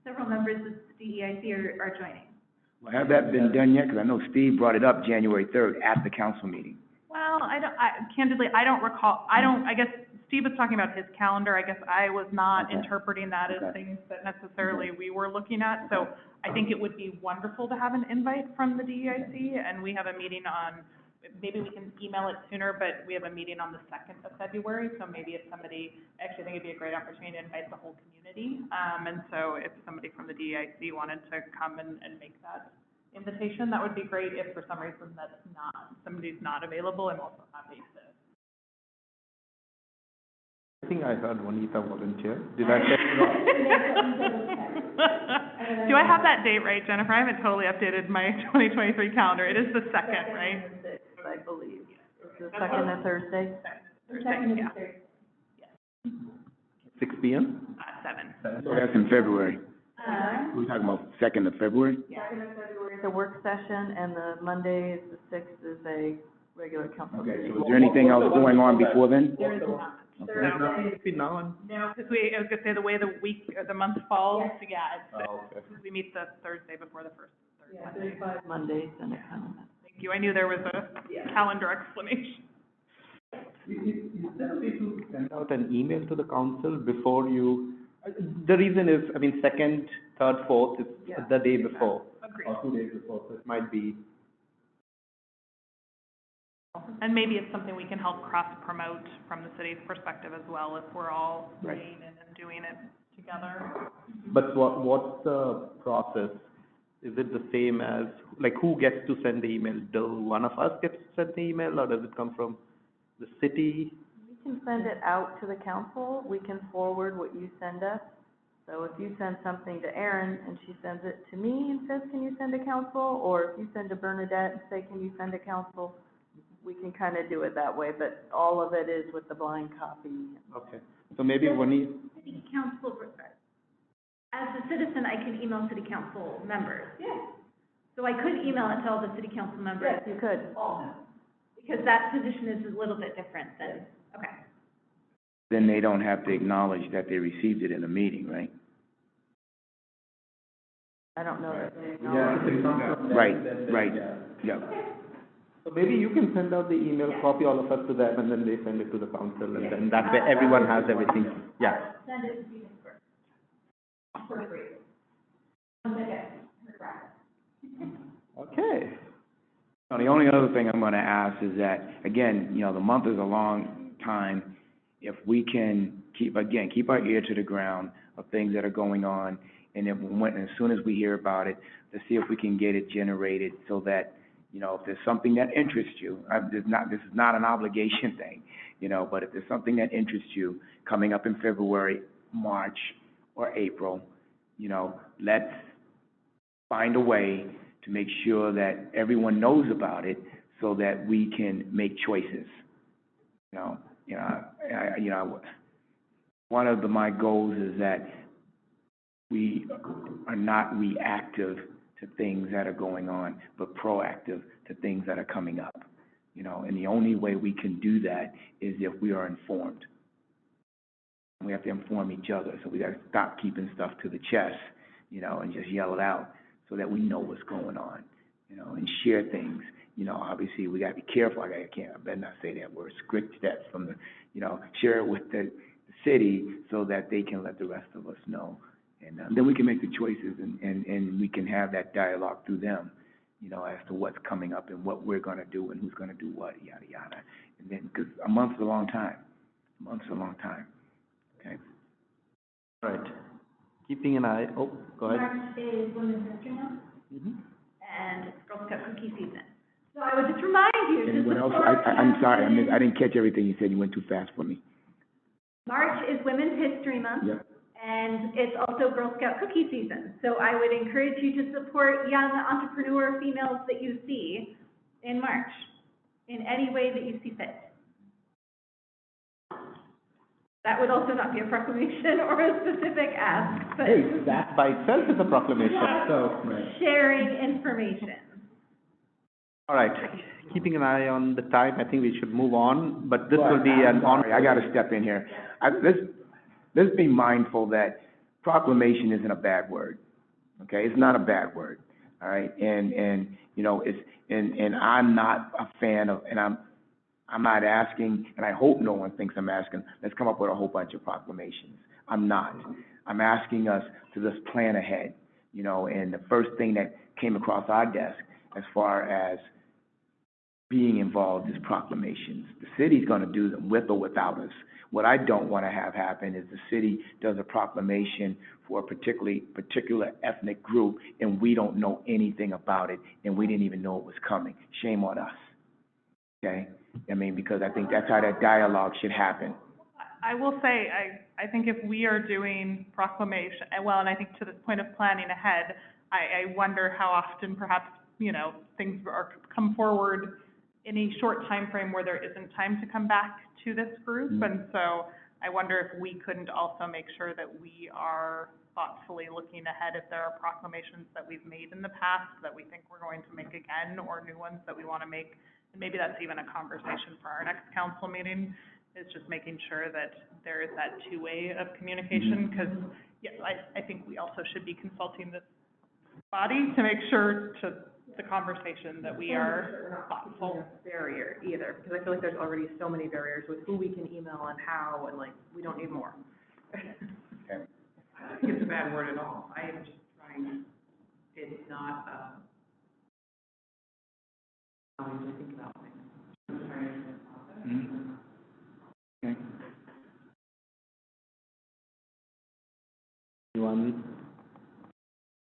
Several members of the DEIC are joining. Well, have that been done yet? Because I know Steve brought it up January 3rd at the council meeting. Well, candidly, I don't recall, I guess Steve was talking about his calendar. I guess I was not interpreting that as things that necessarily we were looking at. So I think it would be wonderful to have an invite from the DEIC, and we have a meeting on, maybe we can email it sooner, but we have a meeting on the 2nd of February, so maybe if somebody, actually I think it'd be a great opportunity to invite the whole community. And so if somebody from the DEIC wanted to come and make that invitation, that would be great. If for some reason somebody's not available, I'm also happy to. I think I heard Juanita volunteer. Did I say it wrong? Do I have that date right, Jennifer? I haven't totally updated my 2023 calendar. It is the 2nd, right? I believe. Is the 2nd a Thursday? Thursday, yeah. 6 p.m.? 7. So that's in February. We're talking about 2nd of February? Yeah. 2nd of February is a work session, and the Monday is the 6th is a regular council Okay, meeting. so is there anything else going on before then? There is not. Between now and. No, because I was gonna say, the way the week, or the month falls, yeah, it's, okay. we meet the Thursday before the first, third Yeah, Monday. there's 5 Mondays, and it kind of. Thank you, I knew there was a calendar explanation. Is there a way to send out an email to the council before you, the reason is, I mean, 2nd, 3rd, 4th is the day before. Agreed. Or 2 days before, so it might be And maybe it's something we can help cross-promote from the city's perspective as well, if we're all Right. weighing in and doing it together. But what's the process? Is it the same as, like, who gets to send the email? Do one of us gets to send the email, or does it come from the city? We can send it out to the council, we can forward what you send us. So if you send something to Erin and she sends it to me and says, can you send to council? Or if you send to Bernadette and say, can you send to council? We can kind of do it that way, but all of it is with the blind copy. Okay, so maybe when you, City council, as a citizen, I can email city council members. Yeah. So I could email it to all the city council members. Yes, you could. Because that position is a little bit different than, okay. Then they don't have to acknowledge that they received it in a meeting, right? I don't know that they yeah, acknowledge. if it comes from them, Right, then right. yeah. Yeah. So maybe you can send out the email, copy all of us to them, and then they send it to the council, and then that way everyone has everything. Yeah. Send it to Stephen first. For free. Okay. Now, the only other thing I'm gonna ask is that, again, you know, the month is a long time. If we can keep our ear to the ground of things that are going on, and then as soon as we hear about it, to see if we can get it generated so that, you know, if there's something that interests you, this is not an obligation thing, you know, but if there's something that interests you coming up in February, March, or April, you know, let's find a way to make sure that everyone knows about it so that we can make choices. One of my goals is that we are not reactive to things that are going on, but proactive to things that are coming up. You know, and the only way we can do that is if we are informed. We have to inform each other, so we got to stop keeping stuff to the chest, you know, and just yell it out so that we know what's going on, you know, and share things. You know, obviously, we got to be careful. I better not say that word, script that from the, you know, share it with the city so that they can let the rest of us know. And then we can make the choices and we can have that dialogue through them, you know, as to what's coming up and what we're going to do and who's going to do what, yada, yada. And then, because a month's a long time. A month's a long time. Okay? All right. Keeping an eye, oh, go ahead. March is Women's History Month, Mm-hmm. and it's Girl Scout cookie season. So I would just remind you to Anyone else? support. I'm sorry, I didn't catch everything you said. You went too fast for me. March is Women's History Month. Yep. And it's also Girl Scout cookie season. So I would encourage you to support young entrepreneur females that you see in March, in any way that you see fit. That would also not be a proclamation or a specific ask, but Hey, that by itself is a proclamation, so. sharing information. All right, keeping an eye on the time, I think we should move on, but this will be an on. Sorry, I got to step in here. Let's be mindful that proclamation isn't a bad word, okay? It's not a bad word, all right? And you know, and I'm not a fan of, and I'm not asking, and I hope no one thinks I'm asking, let's come up with a whole bunch of proclamations. I'm not. I'm asking us to just plan ahead, you know, and the first thing that came across our desk as far as being involved is proclamations. The city's going to do them with or without us. What I don't want to have happen is the city does a proclamation for a particular ethnic group, and we don't know anything about it, and we didn't even know it was coming. Shame on us, okay? I mean, because I think that's how that dialogue should happen. I will say, I think if we are doing proclamation, well, and I think to this point of planning ahead, I wonder how often perhaps, you know, things come forward in a short time frame where there isn't time to come back to this group. Mm-hmm. And so I wonder if we couldn't also make sure that we are thoughtfully looking ahead if there are proclamations that we've made in the past that we think we're going to make again, or new ones that we want to make. And maybe that's even a conversation for our next council meeting, is just making sure that there is that two-way of communication. Because, yes, I think we also should be consulting this body to make sure to the conversation that we are thoughtful. Barrier either, because I feel like there's already so many barriers with who we can email and how, and like, we don't need more. Okay. I don't think it's a bad word at all. I am just trying, it's not, how do I think about things? Mhm. Okay. Anyone?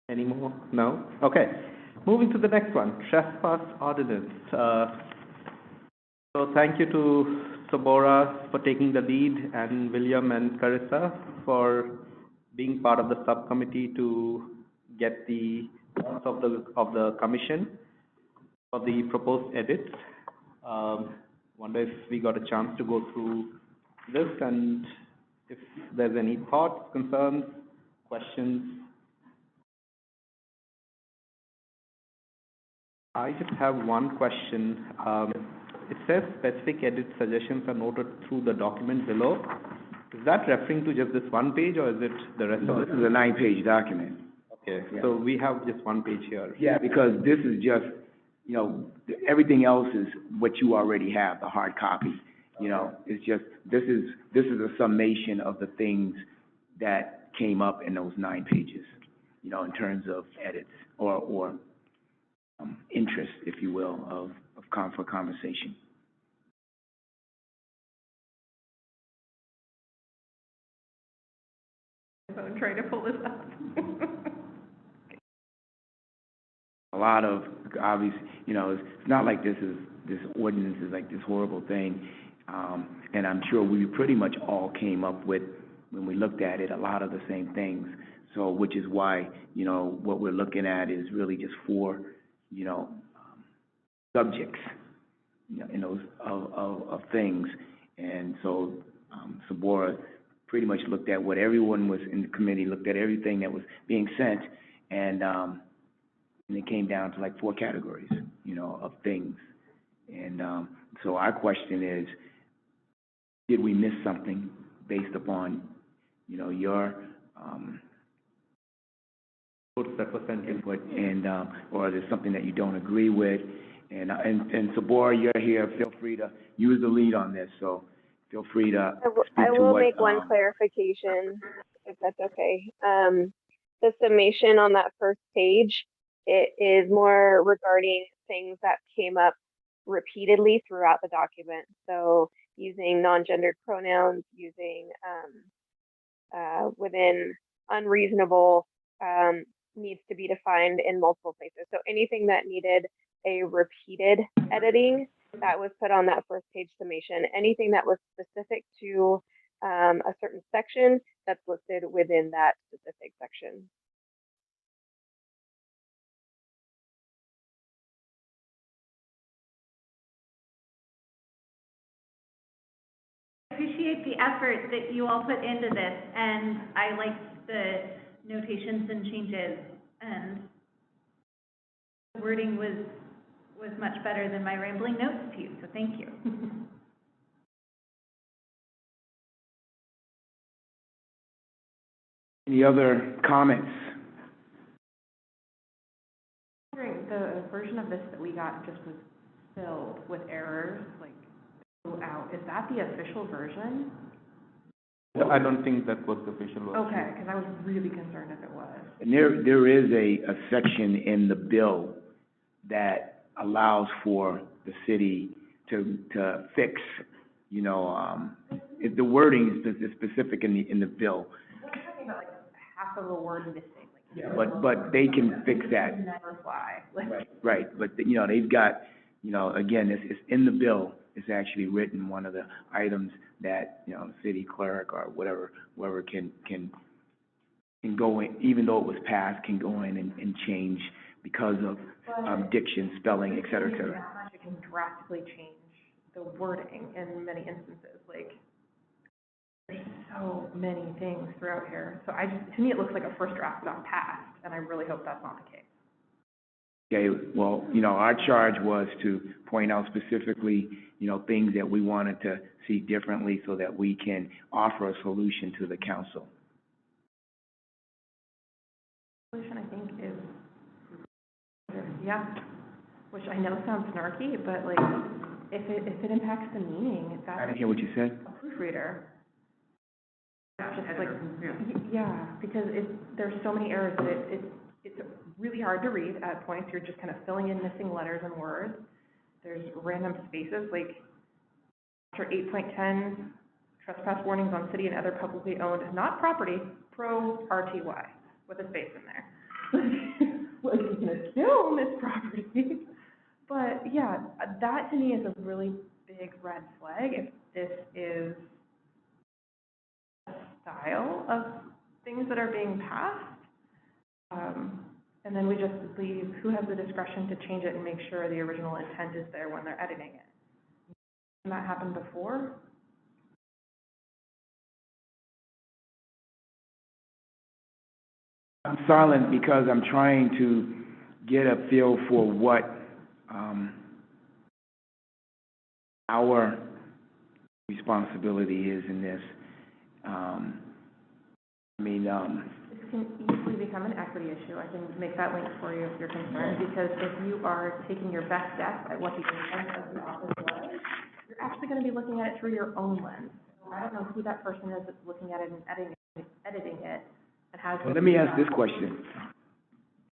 Any more? No? Okay. Moving to the next one, trespass ordinance. So thank you to Sabora for taking the lead, and William and Carissa for being part of the subcommittee to get the thoughts of the commission for the proposed edits. Wonder if we got a chance to go through this, and if there's any thoughts, concerns, questions. I just have one question. It says specific edit suggestions are noted through the document below. Is that referring to just this one page, or is it the rest No, of this it? is a 9-page document. Okay, Yeah. so we have just one page here. Yeah, because this is just, you know, everything else is what you already have, the hard copy. You know, it's just, this is a summation of the things that came up in those 9 pages, you know, in terms of edits or interest, if you will, for conversation. I'm trying to pull this up. A lot of, obviously, you know, it's not like this ordinance is like this horrible thing. And I'm sure we pretty much all came up with, when we looked at it, a lot of the same things. So, which is why, you know, what we're looking at is really just 4, you know, subjects, you know, in those, of things. And so, Sabora pretty much looked at what everyone was in the committee, looked at everything that was being sent, and it came down to like 4 categories, you know, of things. And so our question is, did we miss something based upon, you know, your That was sent in. input, and or is there something that you don't agree with? And Sabora, you're here. Feel free to use the lead on this. So feel free to speak I to will what, make one clarification, if that's okay. The summation on that first page, it is more regarding things that came up repeatedly throughout the document. So using non-gendered pronouns, using within unreasonable needs to be defined in multiple places. So anything that needed a repeated editing, that was put on that first page summation. Anything that was specific to a certain section, that's listed within that specific section. I appreciate the effort that you all put into this, and I liked the notations and changes, and the wording was much better than my rambling notes to you, so thank you. any other comments? The version of this that we got just was filled with errors, like, out. Is that the official version? I don't think that was the official version. Okay, because I was really concerned if it was. And there is a section in the bill that allows for the city to fix, you know, if the wording is specific in the bill. We're talking about like half of a word missing, like. Yeah, but they can fix that. Never fly. Like, Right, but, you know, they've got, you know, again, it's in the bill, it's actually written, one of the items that, you know, the city clerk or whoever can go in, even though it was passed, can go in and change because of diction, spelling, et cetera, et cetera. that much, it can drastically change the wording in many instances, like, there's so many things throughout here. So to me, it looks like a first draft got passed, and I really hope that's not the case. Okay, well, you know, our charge was to point out specifically, you know, things that we wanted to see differently so that we can offer a solution to the council. Solution, I think, is, yeah, which I know sounds snarky, but like, if it impacts the meaning, I that's didn't hear what you said. a proofreader. Just like, yeah, because there's so many errors that it's really hard to read at points. You're just kind of filling in missing letters and words. There's random spaces, like, After 8.10, trespass warnings on city and other publicly owned, not property, pro-RTY, with a space in there. Well, you can assume it's property, but yeah, that to me is a really big red flag if this is a style of things that are being passed. And then we just leave, who has the discretion to change it and make sure the original intent is there when they're editing it? Hasn't that happened before? I'm silent because I'm trying to get a feel for what our responsibility is in this. This can easily become an equity issue. I can make that link for you if you're concerned, because if you are taking your best guess at what the intent of the office was, you're actually going to be looking at it through your own lens. I don't know who that person is that's looking at it and editing it and has. Well, let me ask this question.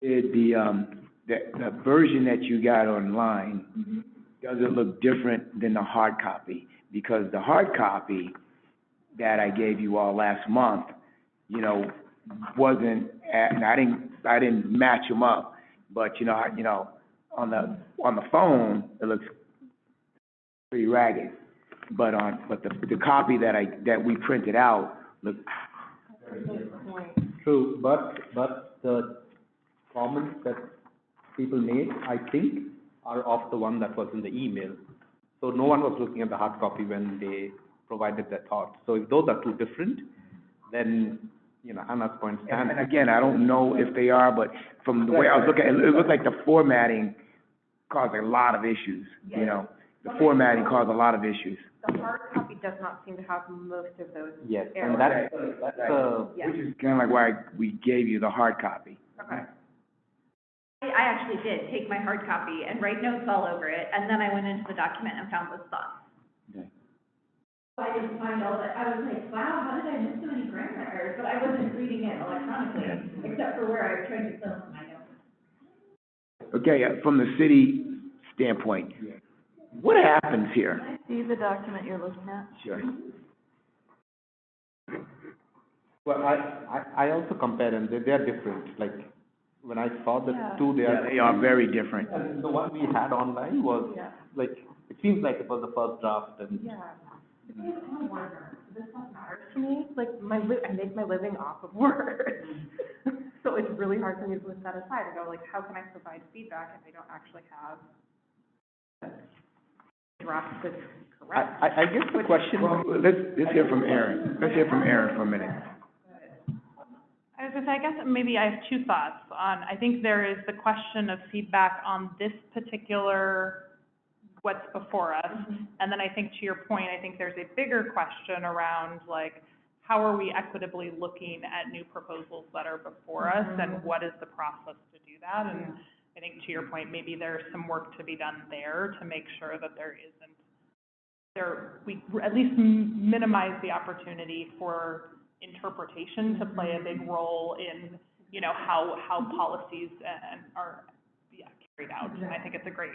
Did the version that you got online, does it look different than the hard copy? Because the hard copy that I gave you all last month, you know, wasn't and I didn't match them up, but on the phone it looks pretty ragged, but the copy that we printed out looked. True, but the comments that people made, I think, are of the one that was in the email. So no one was looking at the hard copy when they provided their thoughts. So if those are two different, then, Anna's point stands. And again, I don't know if they are, but from the way I was looking, it looked like the formatting caused a lot of issues, The formatting caused a lot of issues. The hard copy does not seem to have most of those Yes, errors. and that's Yes. Which is kind of like why we gave you the hard copy. Okay. I actually did take my hard copy and write notes all over it, and then I went into the document and found those thoughts. Okay. I didn't find all that, I was like, wow, how did I miss so many grammar errors? But I wasn't reading it electronically, except for where I tried to fill in my notes. Okay, from the city standpoint, what happens here? Can I see the document you're looking at? Sure. Well, I also compare and they are different. Like, when I saw the two, they are very different. And the one we had online was, like, it seems like it was the first draft and. Yeah. This stuff matters to me. Like, I make my living off of words. So it's really hard for me to put that aside and go, like, how can I provide feedback if I don't actually have a draft that's correct? I guess the question. Well, let's hear from Aaron. Let's hear from Aaron for a minute. I was gonna say, I guess maybe I have two thoughts on, I think there is the question of feedback on this particular, what's before us. And then I think to your point, I think there's a bigger question around, like, how are we equitably looking at new proposals that are before us, and what is the process to do that? And I think to your point, maybe there's some work to be done there to make sure that we at least minimize the opportunity for interpretation to play a big role in, how policies are carried out. And I think it's a great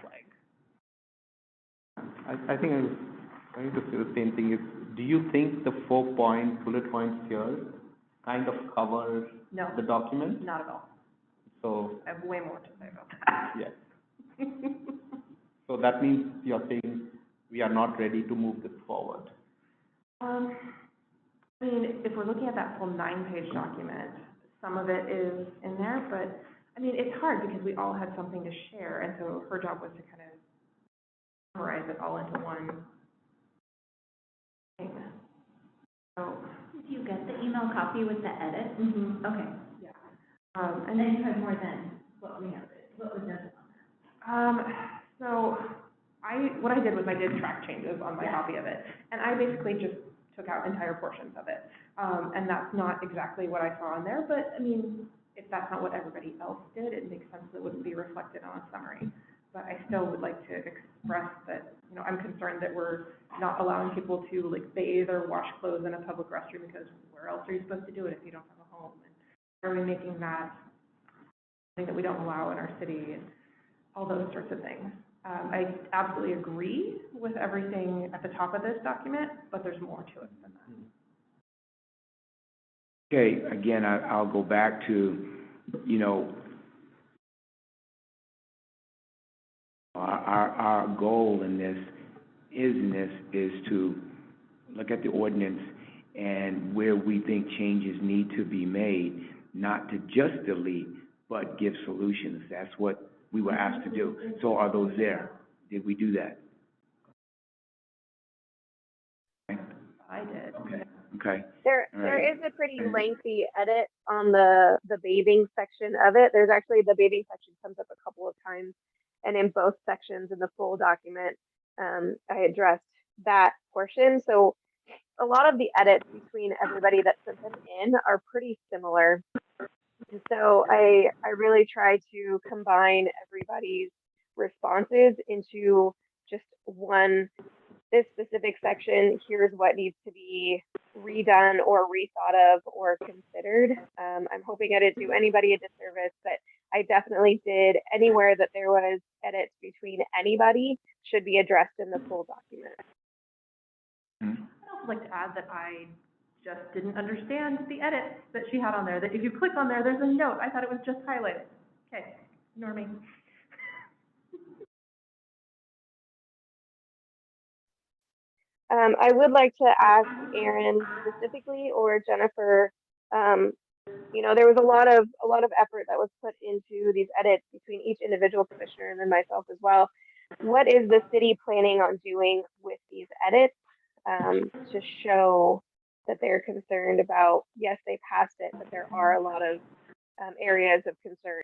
flag. I think I was going to say the same thing. Do you think the 4 bullet points here kind of cover the document? Not at all. So. I have way more to say about that. Yes. So that means you're saying we are not ready to move this forward. I mean, if we're looking at that full 9-page document, some of it is in there, but, I mean, it's hard because we all had something to share, and so her job was to kind of summarize it all into one thing. So. Did you get the email copy with the edit? Okay. Yeah. And then you had more than what we noted. What was noted on that? So what I did was I did track changes on my copy of it, and I basically just took out entire portions of it. And that's not exactly what I saw in there, but I mean, if that's not what everybody else did, it makes sense that it wouldn't be reflected on a summary. But I still would like to express that, I'm concerned that we're not allowing people to, like, bathe or wash clothes in a public restroom, because where else are you supposed to do it if you don't have a home? And are we making that something that we don't allow in our city, and all those sorts of things? I absolutely agree with everything at the top of this document, but there's more to it than that. Okay, again, I'll go back to, you know, our goal in this is to look at the ordinance and where we think changes need to be made, not to just delete, but give solutions. That's what we were asked to do. So are those there? Did we do that? I did. Okay. There is a pretty lengthy edit on the bathing section of it. There's actually, the bathing section comes up a couple of times, and in both sections in the full document, I addressed that portion. So a lot of the edits between everybody that sent them in are pretty similar. And so I really try to combine everybody's responses into just one, this specific section, here's what needs to be redone or rethought of or considered. I'm hoping I didn't do anybody a disservice, but I definitely did. Anywhere that there was edits between anybody should be addressed in the full document. I'd also like to add that I just didn't understand the edits that she had on there, that if you click on there, there's a note. I thought it was just highlighted. Okay, ignore me. I would like to ask Erin specifically, or Jennifer, you know, there was a lot of effort that was put into these edits between each individual commissioner and then myself as well. What is the city planning on doing with these edits to show that they're concerned about, yes, they passed it, but there are a lot of areas of concern?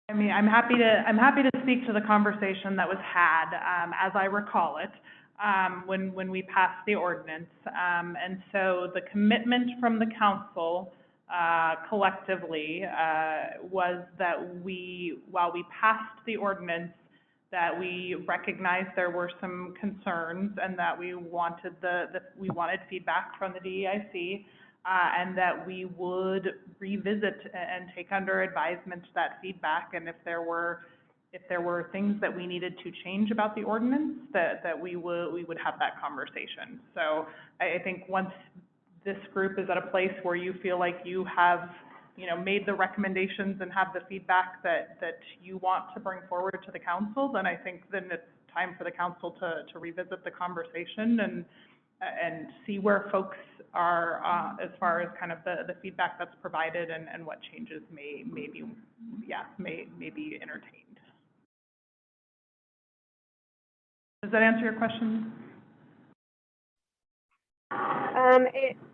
I mean, I'm happy to speak to the conversation that was had, as I recall it, when we passed the ordinance. And so the commitment from the council, collectively, was that while we passed the ordinance, that we recognized there were some concerns and that we wanted we wanted feedback from the DEIC, and that we would revisit and take under advisement that feedback, and if there were things that we needed to change about the ordinance, that we would have that conversation. So I think once this group is at a place where you feel like you have, you know, made the recommendations and have the feedback that you want to bring forward to the council, then I think then it's time for the council to revisit the conversation and see where folks are as far as kind of the feedback that's provided and what changes may be entertained. Does that answer your question?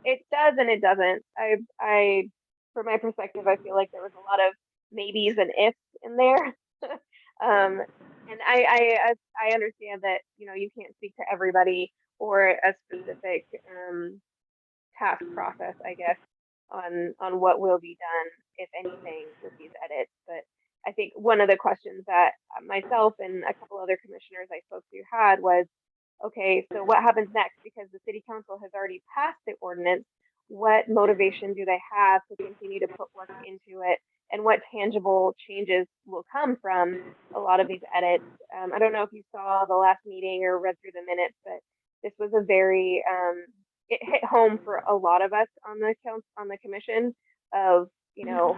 It does and it doesn't. I from my perspective, I feel like there was a lot of maybes and ifs in there. And I understand that, you know, you can't speak to everybody or a specific task process, I guess, on what will be done, if anything, with these edits. But I think one of the questions that myself and a couple other commissioners I spoke to had was, okay, so what happens next? Because the city council has already passed the ordinance. What motivation do they have to continue to put work into it? And what tangible changes will come from a lot of these edits? I don't know if you saw the last meeting or read through the minutes, but this was a very, it hit home for a lot of us on the commission of, you know,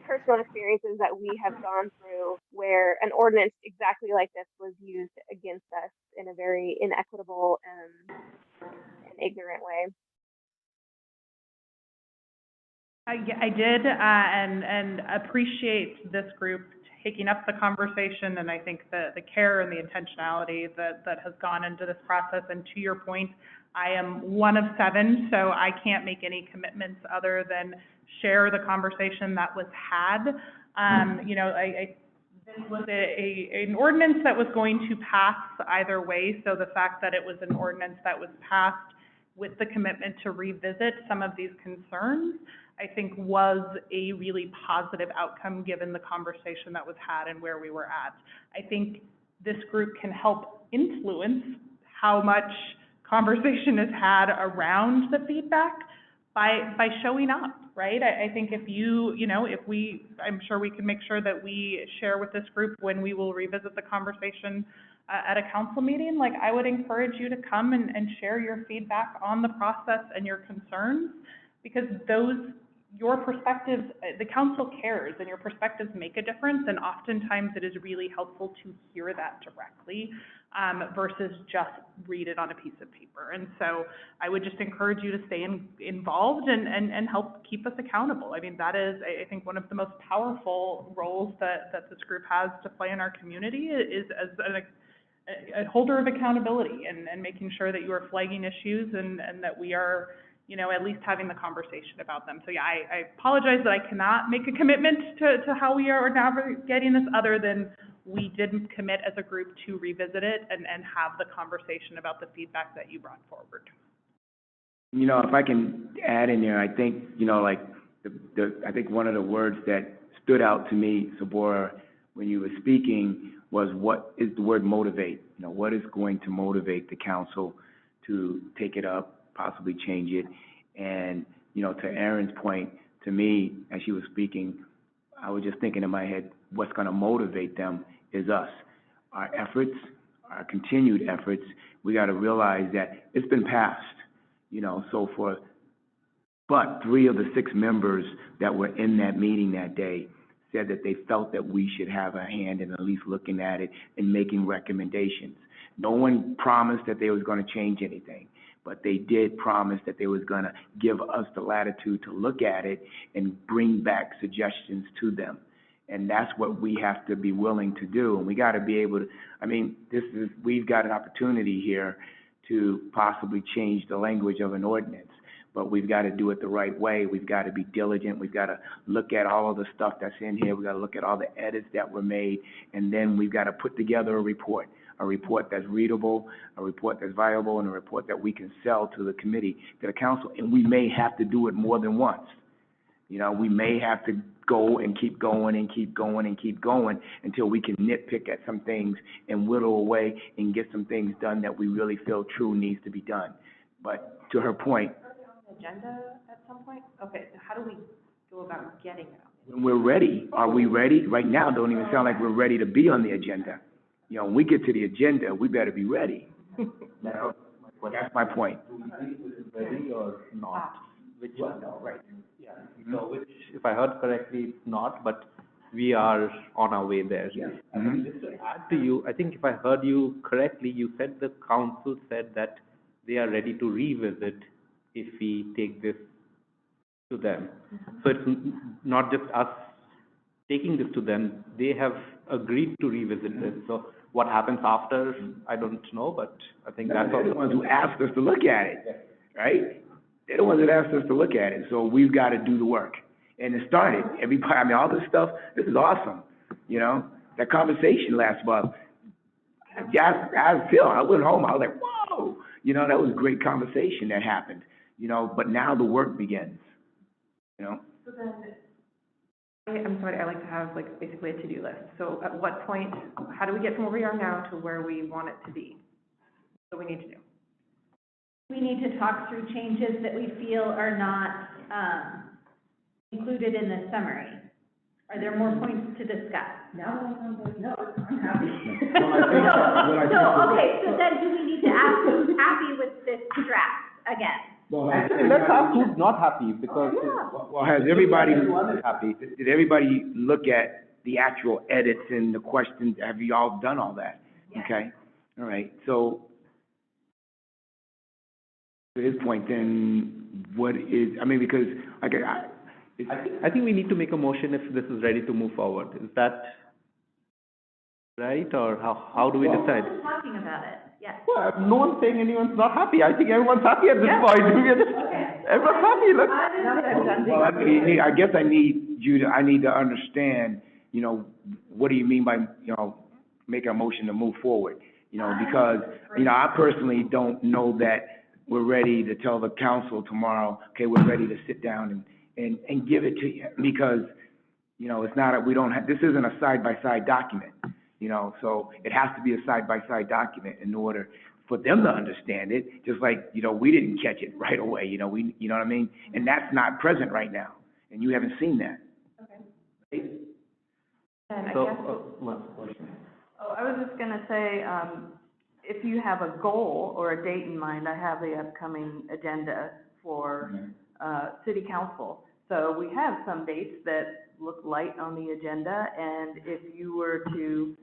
personal experiences that we have gone through where an ordinance exactly like this was used against us in a very inequitable and ignorant way. I did, and appreciate this group taking up the conversation, and I think the care and the intentionality that has gone into this process. And to your point, I am one of 7, so I can't make any commitments other than share the conversation that was had. You know, this was an ordinance that was going to pass either way, so the fact that it was an ordinance that was passed with the commitment to revisit some of these concerns, I think was a really positive outcome given the conversation that was had and where we were at. I think this group can help influence how much conversation is had around the feedback, by showing up, right? I think if I'm sure we can make sure that we share with this group when we will revisit the conversation at a council meeting. Like, I would encourage you to come and share your feedback on the process and your concerns, because your perspectives, the council cares, and your perspectives make a difference, and oftentimes it is really helpful to hear that directly, versus just read it on a piece of paper. And so I would just encourage you to stay involved and help keep us accountable. I mean, that is, I think, one of the most powerful roles that this group has to play in our community is as a holder of accountability, and making sure that you are flagging issues and that we are, at least having the conversation about them. So yeah, I apologize that I cannot make a commitment to how we are navigating this, other than we didn't commit as a group to revisit it and have the conversation about the feedback that you brought forward. If I can add in there, I think, I think one of the words that stood out to me, Sabora, when you were speaking, was what is the word motivate? What is going to motivate the council to take it up, possibly change it? And, to Erin's point, to me, as she was speaking, I was just thinking in my head, what's going to motivate them is us. Our efforts, our continued efforts, we got to realize that it's been passed, but 3 of the 6 members that were in that meeting that day said that they felt that we should have a hand in at least looking at it and making recommendations. No one promised that they was going to change anything, but they did promise that they was going to give us the latitude to look at it and bring back suggestions to them. And that's what we have to be willing to do. And we got to be able to, we've got an opportunity here to possibly change the language of an ordinance, but we've got to do it the right way. We've got to be diligent. We've got to look at all of the stuff that's in here. We've got to look at all the edits that were made, and then we've got to put together a report that's readable, a report that's viable, and a report that we can sell to the committee, to the council. And we may have to do it more than once. We may have to go and keep going and keep going and keep going until we can nitpick at some things and whittle away and get some things done that we really feel true needs to be done. But to her point, agenda at some point? Okay, so how do we go about getting it on? When we're ready, are we ready? Right now, don't even sound like we're ready to be on the agenda. When we get to the agenda, we better be ready. That's my point. Ready or not? Which one? No, right. Yeah. So which, if I heard correctly, it's not, but we are on our way there. Yes. And just to add to you, I think if I heard you correctly, you said the council said that they are ready to revisit if we take this to them. So it's not just us taking this to them, they have agreed to revisit this. So what happens after, I don't know, but I think that's they're the ones who asked us to look at it, right? They're the ones that asked us to look at it, so we've got to do the work. And it started, everybody, all this stuff, this is awesome, That conversation last month, I went home, I was like, whoa, that was a great conversation that happened, but now the work begins, So then, I'm sorry, I like to have basically a to-do list. So at what point, how do we get from where we are now to where we want it to be? What do we need to do? We need to talk through changes that we feel are not included in the summary. Are there more points to discuss? No, I'm happy. Okay, so then do we need to ask who's happy with this draft again? Well, actually, let's ask who's not happy, because has everybody, everyone is happy. did everybody look at the actual edits and the questions? Have you all done all that? Yes. Okay, all right, so to his point, then, what is, because, I think we need to make a motion if this is ready to move forward. Is that right, or how do we decide? We're talking about it, yes. Well, no one's saying anyone's not happy. I think everyone's happy at this point. Everyone's happy, look. I guess I need to understand, what do you mean by, making a motion to move forward? Because, I personally don't know that we're ready to tell the council tomorrow, okay, we're ready to sit down and give it to you, because, it's not, this isn't a side-by-side document, so it has to be a side-by-side document in order for them to understand it, just like, we didn't catch it right away, you know what I mean? And that's not present right now, and you haven't seen that. Okay. And I So, guess, Oh, I was just gonna say, if you have a goal or a date in mind, I have the upcoming agenda for, city council. So we have some dates that look light on the agenda, and if you were to,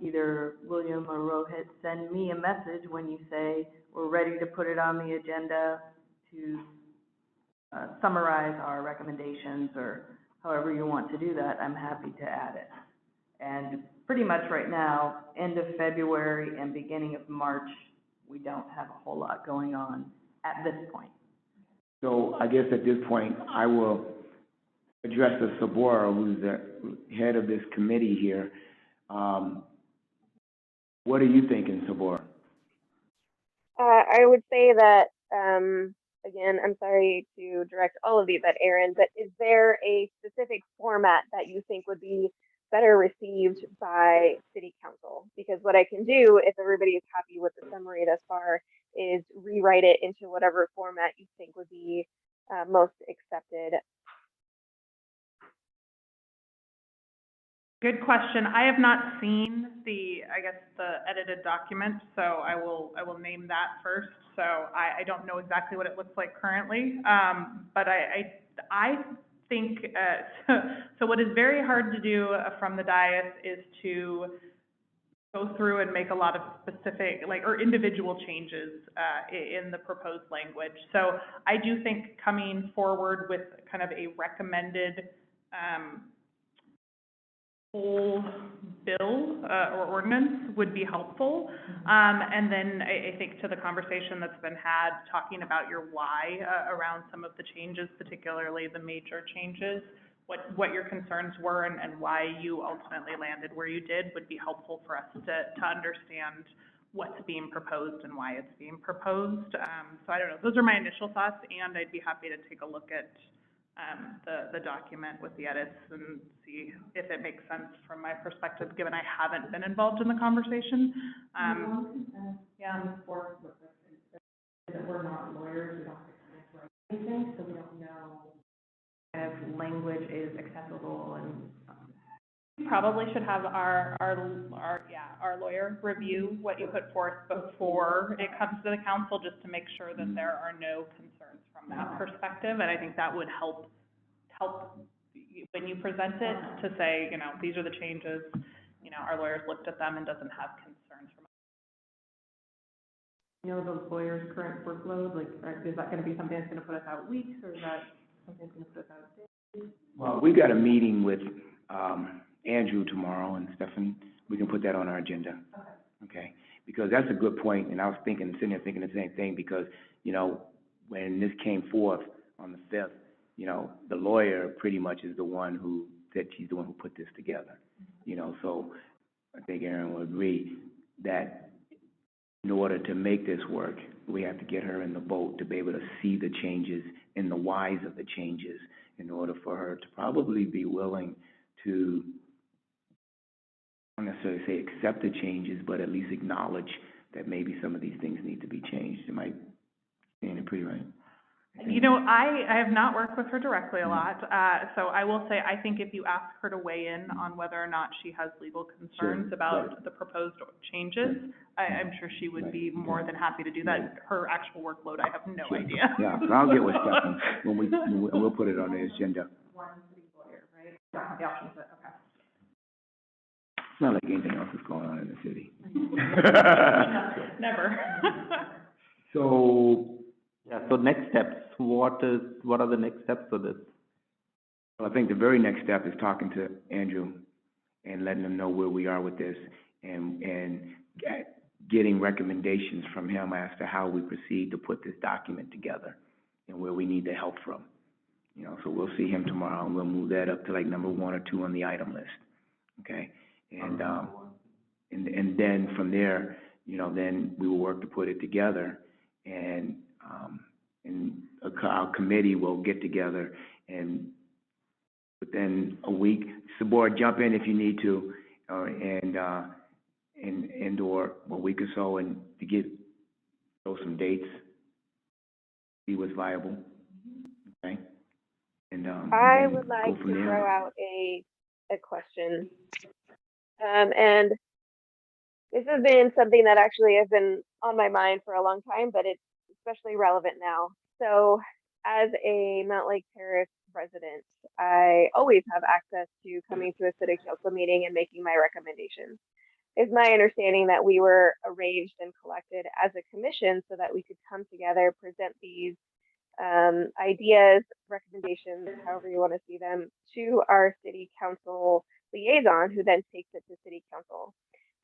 either William or Rohit, send me a message when you say, we're ready to put it on the agenda to, summarize our recommendations, or however you want to do that, I'm happy to add it. And pretty much right now, end of February and beginning of March, we don't have a whole lot going on at this point. So I guess at this point, I will address the Sabora, who's the head of this committee here. What are you thinking, Sabora? I would say that, again, I'm sorry to direct all of these at Aaron, but is there a specific format that you think would be better received by city council? Because what I can do, if everybody is happy with the summary thus far, is rewrite it into whatever format you think would be most accepted. Good question. I have not seen the edited document, so I will name that first. So I don't know exactly what it looks like currently. But I think, so what is very hard to do from the dais is to go through and make a lot of specific, or individual changes in the proposed language. So I do think coming forward with kind of a recommended whole bill or ordinance would be helpful. And then I think to the conversation that's been had, talking about your why around some of the changes, particularly the major changes, what your concerns were and why you ultimately landed where you did would be helpful for us to understand what's being proposed and why it's being proposed. So I don't know, those are my initial thoughts, and I'd be happy to take a look at the document with the edits and see if it makes sense from my perspective, given I haven't been involved in the conversation. Yeah. that we're not lawyers, we don't write anything, so we don't know if language is acceptable and. We probably should have our lawyer review what you put forth before it comes to the council, just to make sure that there are no concerns from that perspective. And I think that would help when you present it to say, these are the changes, our lawyers looked at them and doesn't have concerns from. The lawyer's current workload, is that gonna be something that's gonna put us out weeks, or is that something that's gonna put us out days? Well, we got a meeting with, Andrew tomorrow, and Stefan, we can put that on our agenda. Okay? Because that's a good point, and I was sitting there thinking the same thing, because, when this came forth on the 5th, the lawyer pretty much is the one who said she's the one who put this together. So I think Aaron will agree that in order to make this work, we have to get her in the boat to be able to see the changes and the whys of the changes, in order for her to probably be willing to, I don't necessarily say accept the changes, but at least acknowledge that maybe some of these things need to be changed. Am I saying it pretty right? I have not worked with her directly a lot, so I will say, I think if you ask her to weigh in on whether or not she has legal concerns about the proposed changes, I'm sure she would be more than happy to do that. Her actual workload, I have no idea. Yeah, so I'll get with Stefan when we'll put it on the agenda. One city lawyer, right? Yeah, the options, okay. It's not like anything else is going on in the city. Never. So, so next steps, what are the next steps for this? well, I think the very next step is talking to Andrew and letting him know where we are with this, and getting recommendations from him as to how we proceed to put this document together and where we need the help from. So we'll see him tomorrow, and we'll move that up to like number 1 or 2 on the item list. Okay? And then from there, then we will work to put it together, and our committee will get together, and within a week, Sabora, jump in if you need to, or a week or so, and to show some dates, see what's viable, okay? And I then would go like from to there. throw out a question. And this has been something that actually has been on my mind for a long time, but it's especially relevant now. So as a Mountlake Terrace resident, I always have access to coming to a city council meeting and making my recommendations. It's my understanding that we were arranged and collected as a commission so that we could come together, present these ideas, recommendations, however you want to see them, to our city council liaison, who then takes it to city council.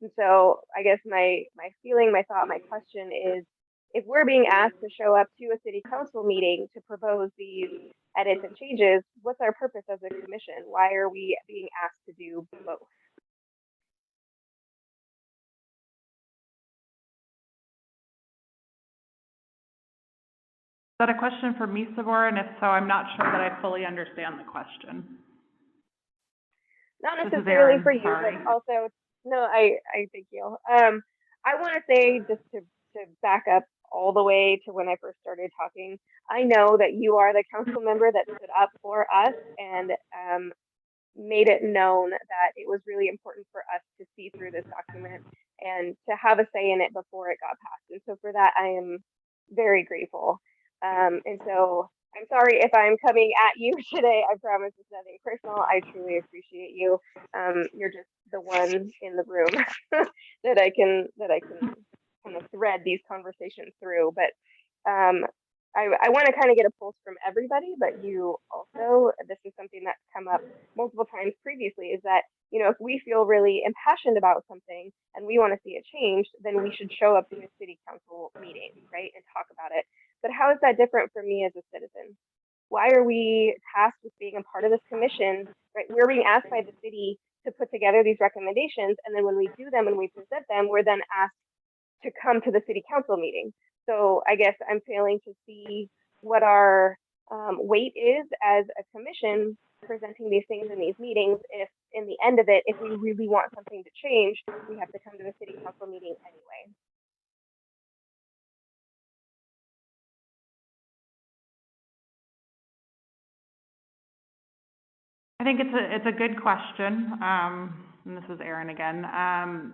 And so I guess my feeling, my thought, my question is, if we're being asked to show up to a city council meeting to propose these edits and changes, what's our purpose as a commission? Why are we being asked to do both? Is that a question for me, Sabora? And if so, I'm not sure that I fully understand the question. Not This is necessarily Erin, for you, sorry. but also, no, I thank you. I want to say, just to back up all the way to when I first started talking, I know that you are the council member that stood up for us and made it known that it was really important for us to see through this document and to have a say in it before it got passed. And so for that, I am very grateful. And so I'm sorry if I'm coming at you today. I promise it's nothing personal. I truly appreciate you. You're just the one in the room that I can kind of thread these conversations through. But I want to kind of get a pulse from everybody, but you also, this is something that's come up multiple times previously, is that, you know, if we feel really impassioned about something and we want to see it changed, then we should show up to a city council meeting, right, and talk about it. But how is that different for me as a citizen? Why are we tasked with being a part of this commission, right? We're being asked by the city to put together these recommendations, and then when we do them and we present them, we're then asked to come to the city council meeting. So I guess I'm failing to see what our weight is as a commission presenting these things in these meetings, if in the end of it, if we really want something to change, we have to come to the city council meeting anyway. I think it's a good question, and this is Erin again.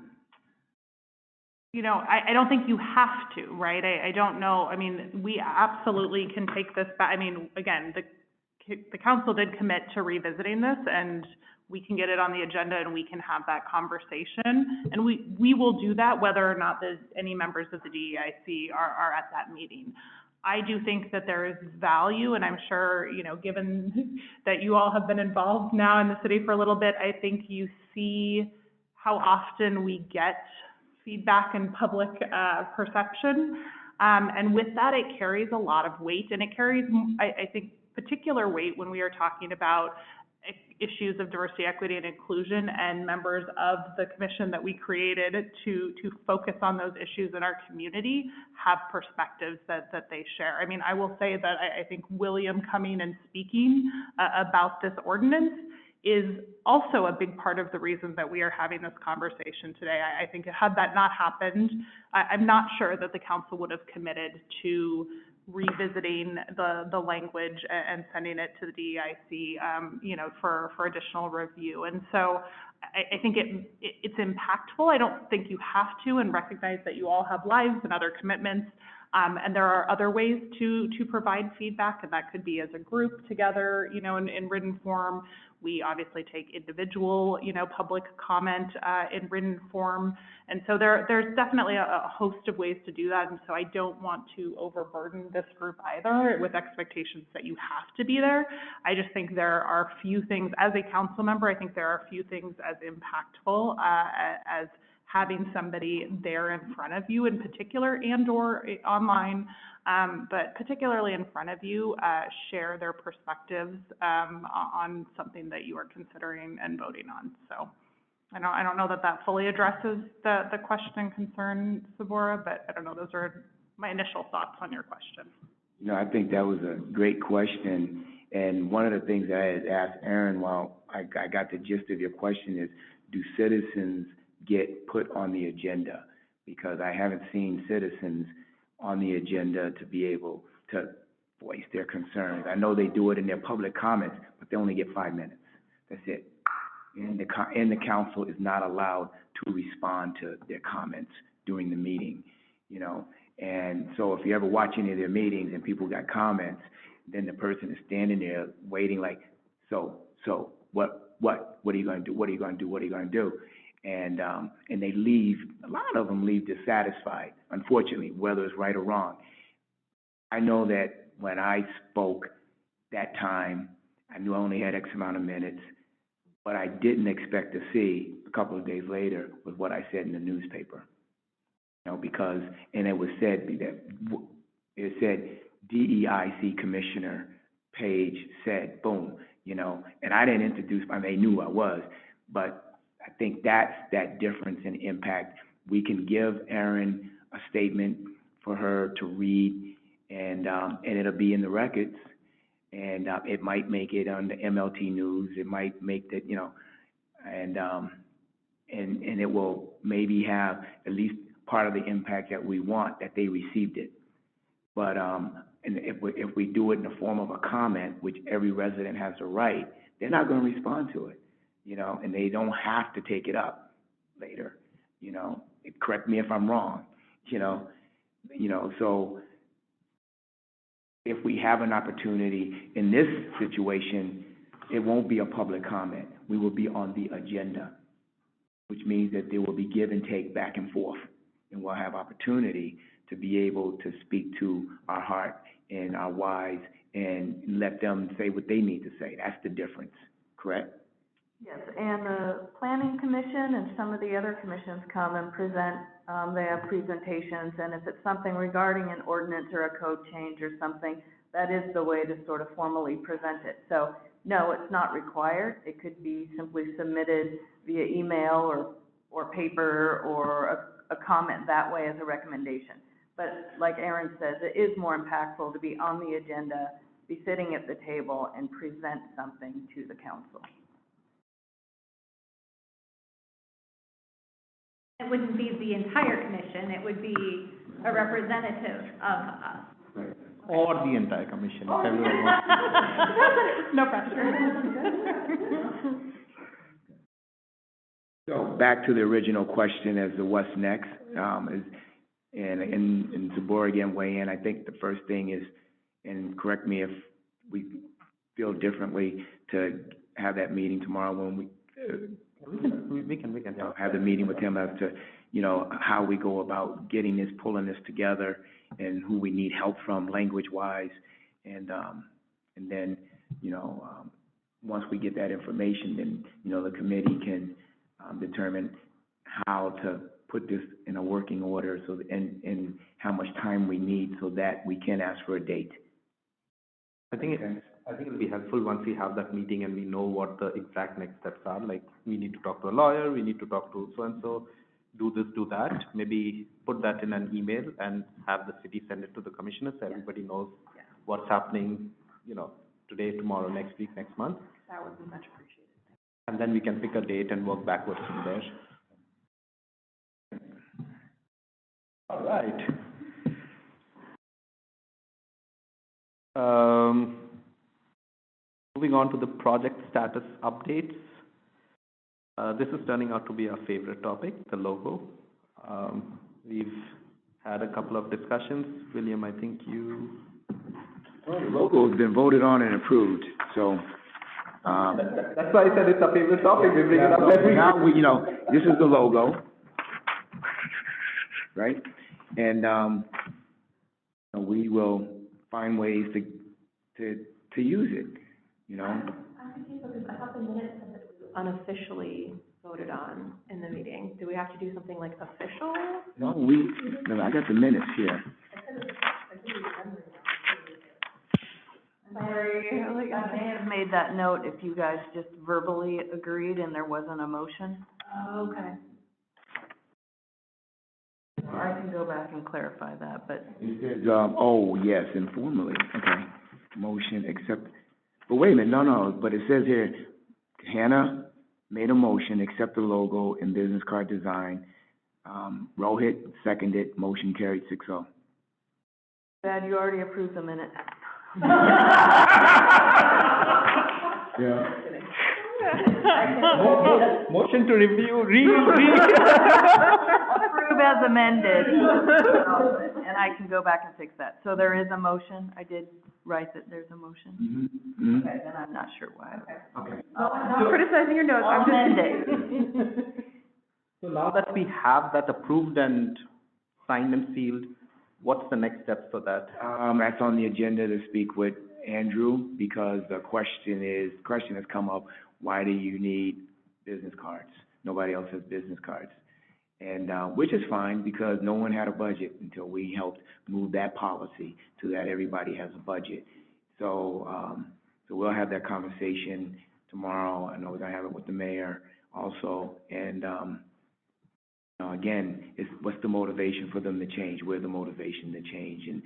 You know, I don't think you have to, right? I don't know. I mean, we absolutely can take this back. I mean, again, the council did commit to revisiting this, and we can get it on the agenda and we can have that conversation. And we will do that whether or not any members of the DEIC are at that meeting. I do think that there is value, and I'm sure, you know, given that you all have been involved now in the city for a little bit, I think you see how often we get feedback and public perception. And with that, it carries a lot of weight, and it carries, I think, particular weight when we are talking about issues of diversity, equity, and inclusion, and members of the commission that we created to focus on those issues in our community have perspectives that they share. I mean, I will say that I think William coming and speaking about this ordinance is also a big part of the reason that we are having this conversation today. I think had that not happened, I'm not sure that the council would have committed to revisiting the language and sending it to the DEIC, you know, for additional review. And so I think it's impactful. I don't think you have to, and recognize that you all have lives and other commitments. And there are other ways to provide feedback, and that could be as a group together, you know, in written form. We obviously take individual, you know, public comment in written form. And so there's definitely a host of ways to do that. And so I don't want to overburden this group either with expectations that you have to be there. I just think there are few things, as a council member, I think there are few things as impactful as having somebody there in front of you in particular, and or online, but particularly in front of you, share their perspectives on something that you are considering and voting on. So I don't know that fully addresses the question and concern, Sabora, but I don't know, those are my initial thoughts on your question. You know, I think that was a great question. And one of the things I had asked Erin while I got the gist of your question is, do citizens get put on the agenda, because I haven't seen citizens on the agenda to be able to voice their concerns. I know they do it in their public comments, but they only get 5 minutes. That's it. And the council is not allowed to respond to their comments during the meeting, you know. And so if you ever watch any of their meetings and people got comments, then the person is standing there waiting like, so what are you going to do? What are you going to do? What are you going to do? And they leave, a lot of them leave dissatisfied, unfortunately, whether it's right or wrong. I know that when I spoke that time, I knew I only had X amount of minutes. What I didn't expect to see a couple of days later was what I said in the newspaper. You know, because, and it was said that, it said DEIC Commissioner Page said, boom, you know, and I didn't introduce, I mean, they knew who I was, but I think that's that difference in impact. We can give Erin a statement for her to read, and it'll be in the records. And it might make it on the MLT News. It might make that, you know, and it will maybe have at least part of the impact that we want, that they received it. But and if we do it in the form of a comment, which every resident has the right, they're not going to respond to it, you know, and they don't have to take it up later, you know. Correct me if I'm wrong, you know, so. If we have an opportunity in this situation, it won't be a public comment. We will be on the agenda, which means that there will be give and take back and forth, and we'll have opportunity to be able to speak to our heart and our whys and let them say what they need to say. That's the difference, correct? Yes, and the Planning Commission and some of the other commissions come and present, they have presentations, and if it's something regarding an ordinance or a code change or something, that is the way to sort of formally present it. So, no, it's not required. It could be simply submitted via email or paper or a comment that way as a recommendation. But like Erin says, it is more impactful to be on the agenda, be sitting at the table, and present something to the council. It wouldn't be the entire commission, it would be a representative of us. Right. Or the entire commission, if everyone wants to. No pressure. So back to the original question as to what's next, and Zabor again weigh in. I think the first thing is, and correct me if we feel differently, to have that meeting tomorrow when we can you know, have the meeting with him as to, you know, how we go about getting this, pulling this together, and who we need help from language-wise, and then, you know, once we get that information, then, you know, the committee can determine how to put this in a working order, so and how much time we need so that we can ask for a date. I think it'll be helpful once we have that meeting and we know what the exact next steps are. Like, we need to talk to a lawyer, we need to talk to so-and-so, do this, do that. Maybe put that in an email and have the city send it to the commissioners so everybody knows what's happening, you know, today, tomorrow, next week, next month. That would be much appreciated. And then we can pick a date and work backwards from there. All right. Moving on to the project status updates. This is turning out to be our favorite topic, the logo. We've had a couple of discussions. William, I think you... Well, the logo has been voted on and approved, so... That's why I said it's our favorite topic. We bring it up every... Now, you know, this is the logo, right? And we will find ways to use it, you know? I'm confused because I thought the minutes said that it was unofficially voted on in the meeting. Do we have to do something like official? No, I got the minutes here. Sorry, I may have made that note if you guys just verbally agreed and there wasn't a motion. Oh, okay. Or I can go back and clarify that, but. It says, oh, yes, informally, okay. Motion accept, but wait a minute, no, but it says here, Hannah made a motion, accept the logo and business card design. Rohit seconded, motion carried 6-0. Dad, you already approved the minute. Yeah. Motion to review, Approve as amended. And I can go back and fix that. So there is a motion. I did write that there's a motion. Okay, then I'm not sure why. Okay. Not criticizing your notes, I'm I'll just. amend it. So now that we have that approved and signed and sealed, what's the next step for that? That's on the agenda to speak with Andrew, because the question has come up, why do you need business cards? Nobody else has business cards. And, which is fine, because no one had a budget until we helped move that policy to that everybody has a budget. So, so we'll have that conversation tomorrow. I know we're gonna have it with the mayor also. And, again, it's what's the motivation for them to change? Where's the motivation to change? And,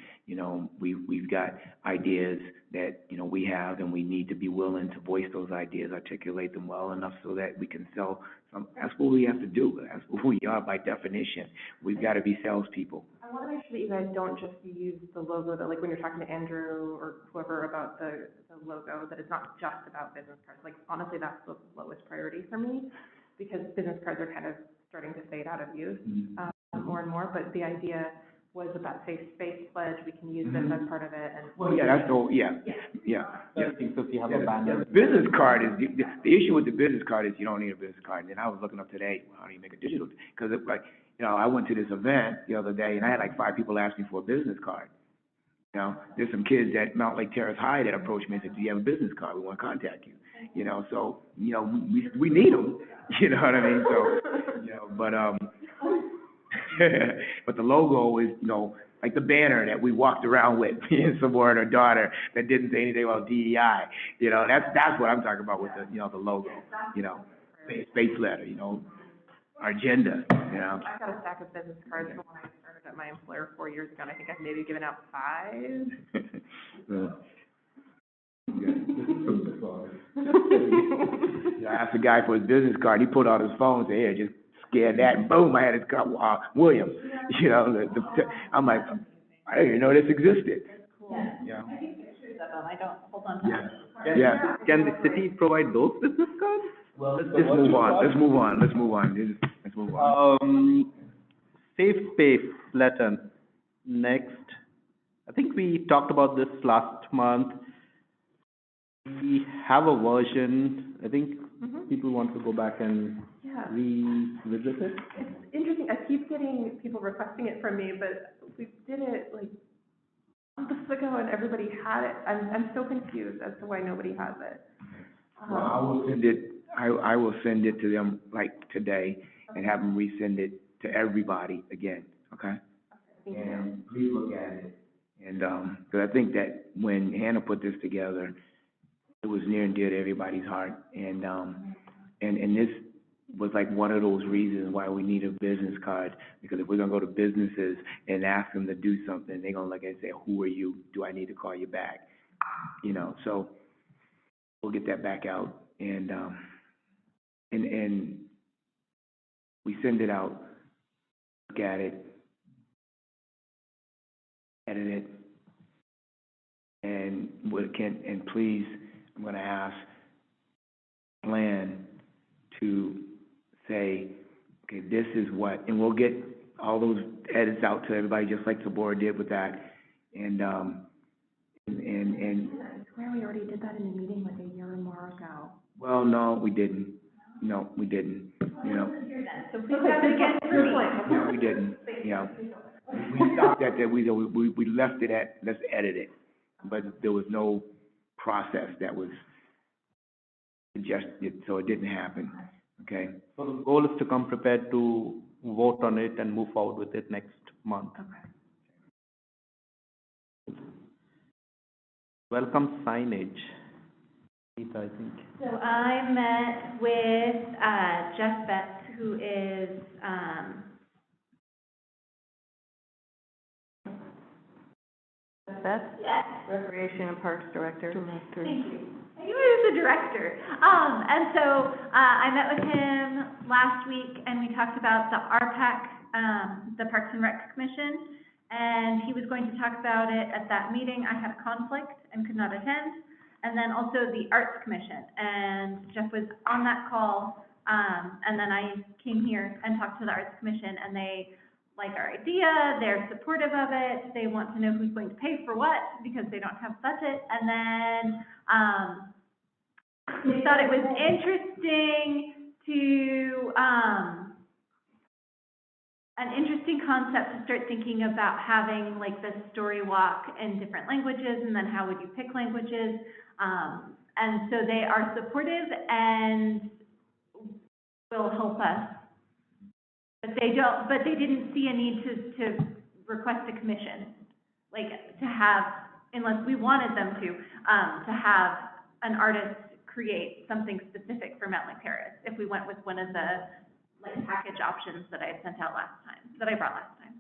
we've got ideas that, we have, and we need to be willing to voice those ideas, articulate them well enough so that we can sell some. That's what we have to do. That's who we are by definition. We've got to be salespeople. I want to make sure that you guys don't just use the logo, that like when you're talking to Andrew or whoever about the logo, that it's not just about business cards. Like honestly, that's the lowest priority for me, because business cards are kind of starting to fade out of use more and more. But the idea was about safe space pledge. We can use this as part of it. And Well, yeah, that's the whole, yeah. I think so if you have a banner. The business card is, the issue with the business card is you don't need a business card. And I was looking up today, how do you make a digital? Because I went to this event the other day and I had like 5 people ask me for a business card. There's some kids at Mountlake Terrace High that approached me and said, do you have a business card? We want to contact you. So, we need them. You know what I mean? So, but but the logo is, like the banner that we walked around with, me and Samora and her daughter, that didn't say anything about DEI. That's what I'm talking about with the, the logo, space letter, our agenda, I've got a stack of business cards from when I started at my employer 4 years ago, and I think I've maybe given out 5. I asked the guy for his business card. He pulled out his phone and said, "Here, just scan that." And boom, I had his card, Williams. I'm like, I didn't even know this existed. Yeah. I think pictures of them, I don't, hold on to them. Yeah. Can the city provide those business cards? Well, let's move on. Safe space letter. Next. I think we talked about this last month. We have a version. I think people want to go back and revisit it. It's interesting. I keep getting people requesting it from me, but we did it like months ago and everybody had it. I'm so confused as to why nobody has it. Well, I will send it. I will send it to them like today and have them resend it to everybody again. Okay. And please look at it. And because I think that when Hannah put this together, it was near and dear to everybody's heart. And this was like one of those reasons why we need a business card, because if we're gonna go to businesses and ask them to do something, they're gonna look and say, "Who are you? Do I need to call you back?" So we'll get that back out, and we send it out, look at it, edit it, and please, I'm gonna ask plan to say, okay, this is what, and we'll get all those edits out to everybody, just like the board did with that, and I swear we already did that in a meeting like a year or more ago. well, no, we didn't. No, we didn't. So please have it again for me. No, we didn't. We stopped at that. We left it at, let's edit it, but there was no process that was suggested, so it didn't happen. Okay. So the goal is to come prepared to vote on it and move forward with it next month. Okay. Welcome signage. Rita, I think. So I met with, Jeff Betts, who is, That's yes, Recreation and Parks Director. thank you. I knew I is the director. And so, I met with him last week, and we talked about the RPAC, the Parks and Rec Commission, and he was going to talk about it at that meeting. I had a conflict and could not attend. And then also the Arts Commission, and Jeff was on that call, and then I came here and talked to the Arts Commission, and they like our idea, they're supportive of it, they want to know who's going to pay for what, because they don't have budget, and then, they thought it was interesting to, an interesting concept to start thinking about having like the story walk in different languages, and then how would you pick languages? And so they are supportive and will help us. But they didn't see a need to request a commission, like to have, unless we wanted them to have an artist create something specific for Mountlake Terrace, if we went with one of the like package options that I sent out last time, that I brought last time.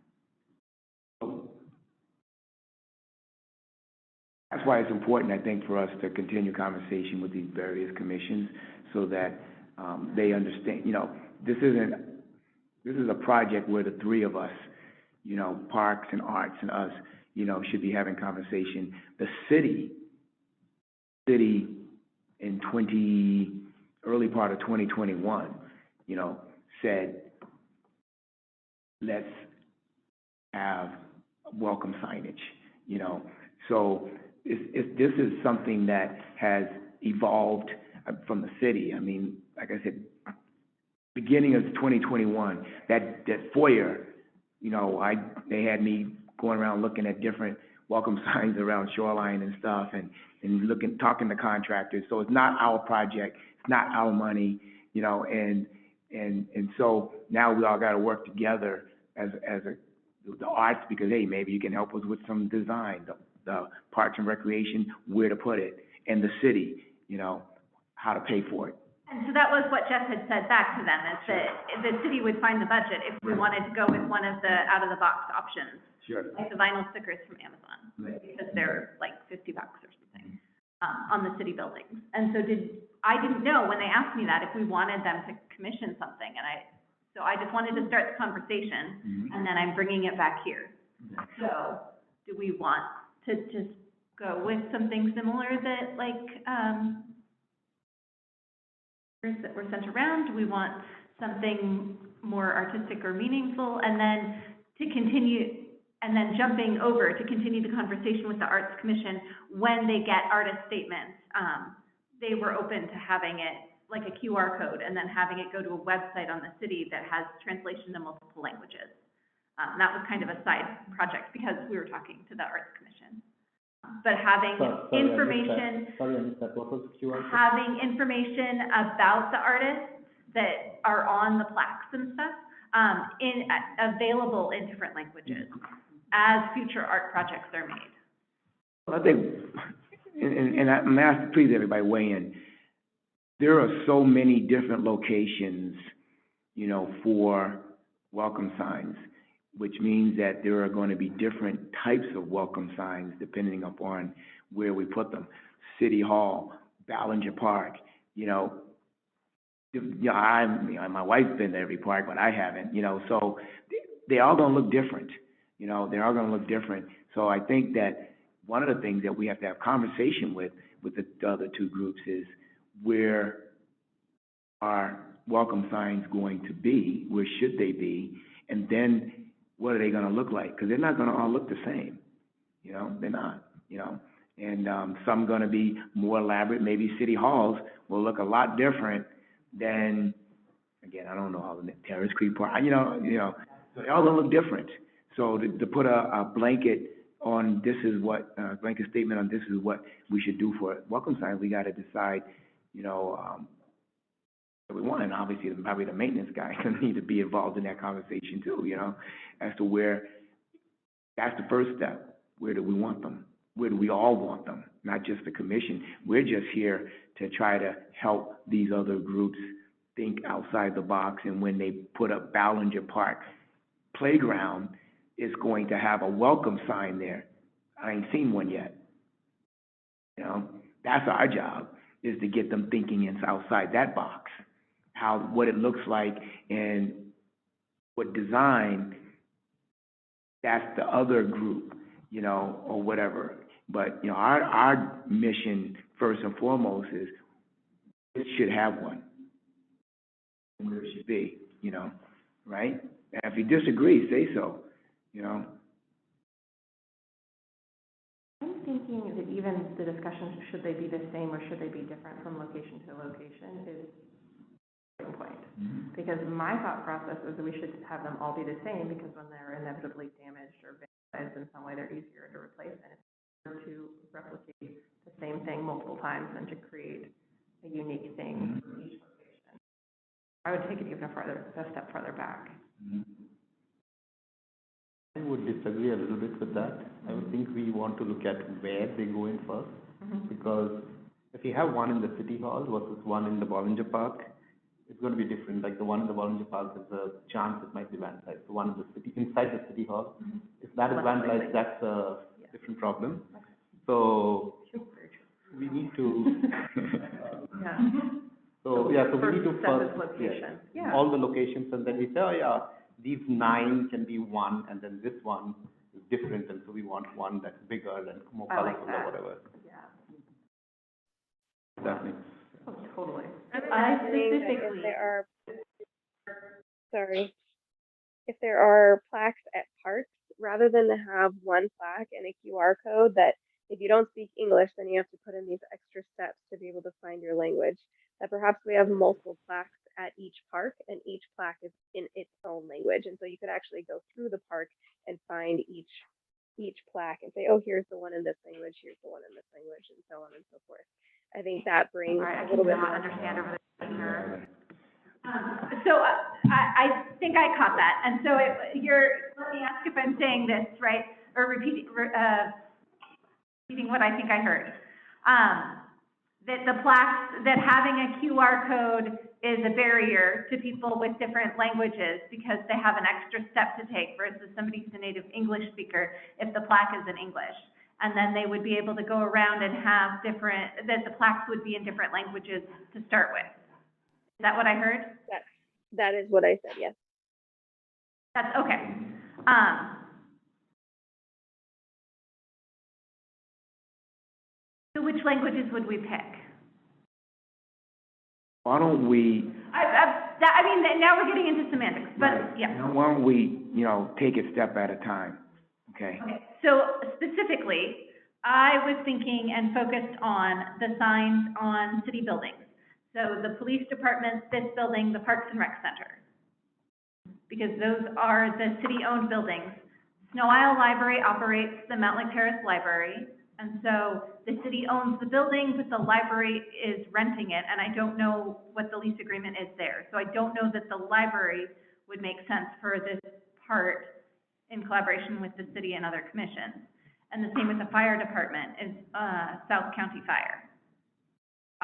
That's why it's important, I think, for us to continue conversation with these various commissions so that they understand, you know, this is a project where the three of us, you know, Parks and Arts and us, you know, should be having conversation. The city in early part of 2021, you know, said, let's have welcome signage, you know. So this is something that has evolved from the city. I mean, like I said, beginning of 2021, that foyer, you know, they had me going around looking at different welcome signs around Shoreline and stuff, and talking to contractors. So it's not our project, it's not our money, you know, and so now we all got to work together as the arts, because hey, maybe you can help us with some design, the Parks and Recreation, where to put it, and the city, you know, how to pay for it. And so that was what Jeff had said back to them, is that the city would find the budget if we wanted to go with one of the out-of-the-box options. Sure. Like the vinyl stickers from Amazon, Right. because they're like $50 or something, on the city buildings. And so I didn't know when they asked me that if we wanted them to commission something, so I just wanted to start the conversation, and then I'm bringing it back here. So, do we want to just go with something similar that like, that were sent around? Do we want something more artistic or meaningful? And then jumping over to continue the conversation with the Arts Commission when they get artist statements. They were open to having it like a QR code, and then having it go to a website on the city that has translation to multiple languages. That was kind of a side project because we were talking to the Arts Commission. But having information. Sorry, I missed that. What was QR code? Having information about the artists that are on the plaques and stuff, available in different languages as future art projects are made. Well, I think, and I'm asked to please everybody weigh in. There are so many different locations, you know, for welcome signs, which means that there are going to be different types of welcome signs depending upon where we put them. City Hall, Ballinger Park, you know, my wife's been to every park, but I haven't, you know, so they're all going to look different, you know, they're all going to look different. So I think that one of the things that we have to have conversation with the other two groups is, where are welcome signs going to be? Where should they be? And then what are they going to look like? Because they're not going to all look the same, you know, they're not, you know. And some going to be more elaborate. Maybe City Halls will look a lot different than, again, I don't know how the Terrace Creek Park, you know, so they all going to look different. So to put a blanket on this is what, blanket statement on this is what we should do for welcome signs, we got to decide, you know, what we want. And obviously, probably the maintenance guy going to need to be involved in that conversation too, you know, as to where, that's the first step. Where do we want them? Where do we all want them? Not just the commission. We're just here to try to help these other groups think outside the box. And when they put up Ballinger Park Playground, it's going to have a welcome sign there. I ain't seen one yet. You know, that's our job. is to get them thinking outside that box, what it looks like, and what design, that's the other group, or whatever. But, our mission, first and foremost, is it should have one, where it should be, right? And if you disagree, say so, I'm thinking that even the discussion, should they be the same or should they be different from location to location, is a point. Because my thought process is that we should have them all be the same, because when they're inevitably damaged or vandalized in some way, they're easier to replace, and it's harder to replicate the same thing multiple times than to create a unique thing for each location. I would take it even a step further back. I would disagree a little bit with that. I would think we want to look at where they go in first, because if you have one in the city hall versus one in the Bollinger Park, it's going to be different. Like the one in the Bollinger Park, there's a chance it might be vandalized. The one in the city, inside the city hall, if that is vandalized, that's a different problem. So we need to. So we need to first all the locations, and then we say, oh yeah, these 9 can be one, and then this one is different, and so we want one that's bigger and more colorful or whatever. Yeah. That makes Oh, totally. I think that if there are plaques at parks, rather than to have one plaque and a QR code that if you don't speak English, then you have to put in these extra steps to be able to find your language, that perhaps we have multiple plaques at each park, and each plaque is in its own language. And so you could actually go through the park and find each plaque and say, oh, here's the one in this language, here's the one in this language, and so on and so forth. I think that brings a little bit more. Understand over there. So I think I caught that, and so let me ask if I'm saying this right, or repeating what I think I heard. That the plaques, that having a QR code is a barrier to people with different languages because they have an extra step to take versus somebody who's a native English speaker if the plaque is in English. And then they would be able to go around and have that the plaques would be in different languages to start with. Is that what I heard? That is what I said, yes. That's okay. So which languages would we pick? Why don't we? I mean, now we're getting into semantics, but yeah. Why don't we, take a step at a time, okay? Okay, so specifically, I was thinking and focused on the signs on city buildings. So the police department, this building, the Parks and Rec Center. Because those are the city-owned buildings. Snow Isle Library operates the Mountlake Terrace Library. And so the city owns the building, but the library is renting it, and I don't know what the lease agreement is there. So I don't know that the library would make sense for this part in collaboration with the city and other commissions. And the same with the fire department, is South County Fire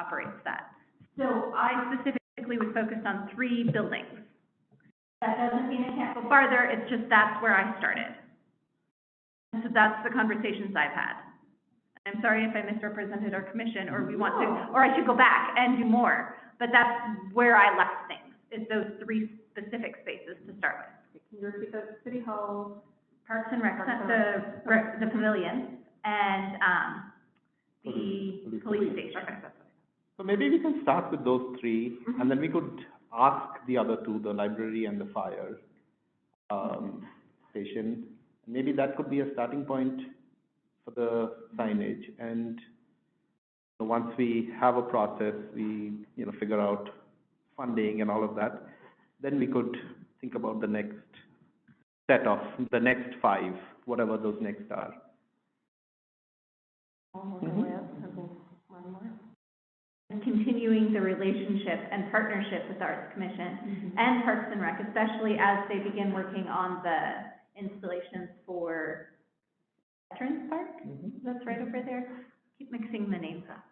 operates that. So I specifically was focused on 3 buildings. That doesn't mean I can't go farther, it's just that's where I started. And so that's the conversations I've had. I'm sorry if I misrepresented our commission, or or I should go back and do more, but that's where I left things, is those 3 specific spaces to start with. Can you repeat those? City Hall, Parks and Rec, the pavilion, and the police station. So maybe we can start with those 3, and then we could ask the other 2, the library and the fire station. Maybe that could be a starting point for the signage. And once we have a process, we figure out funding and all of that, then we could think about the next set of the next 5, whatever those next are. Continuing the relationship and partnership with Arts Commission and Parks and Rec, especially as they begin working on the installations for Veterans Park. That's right over there. Keep mixing the names up.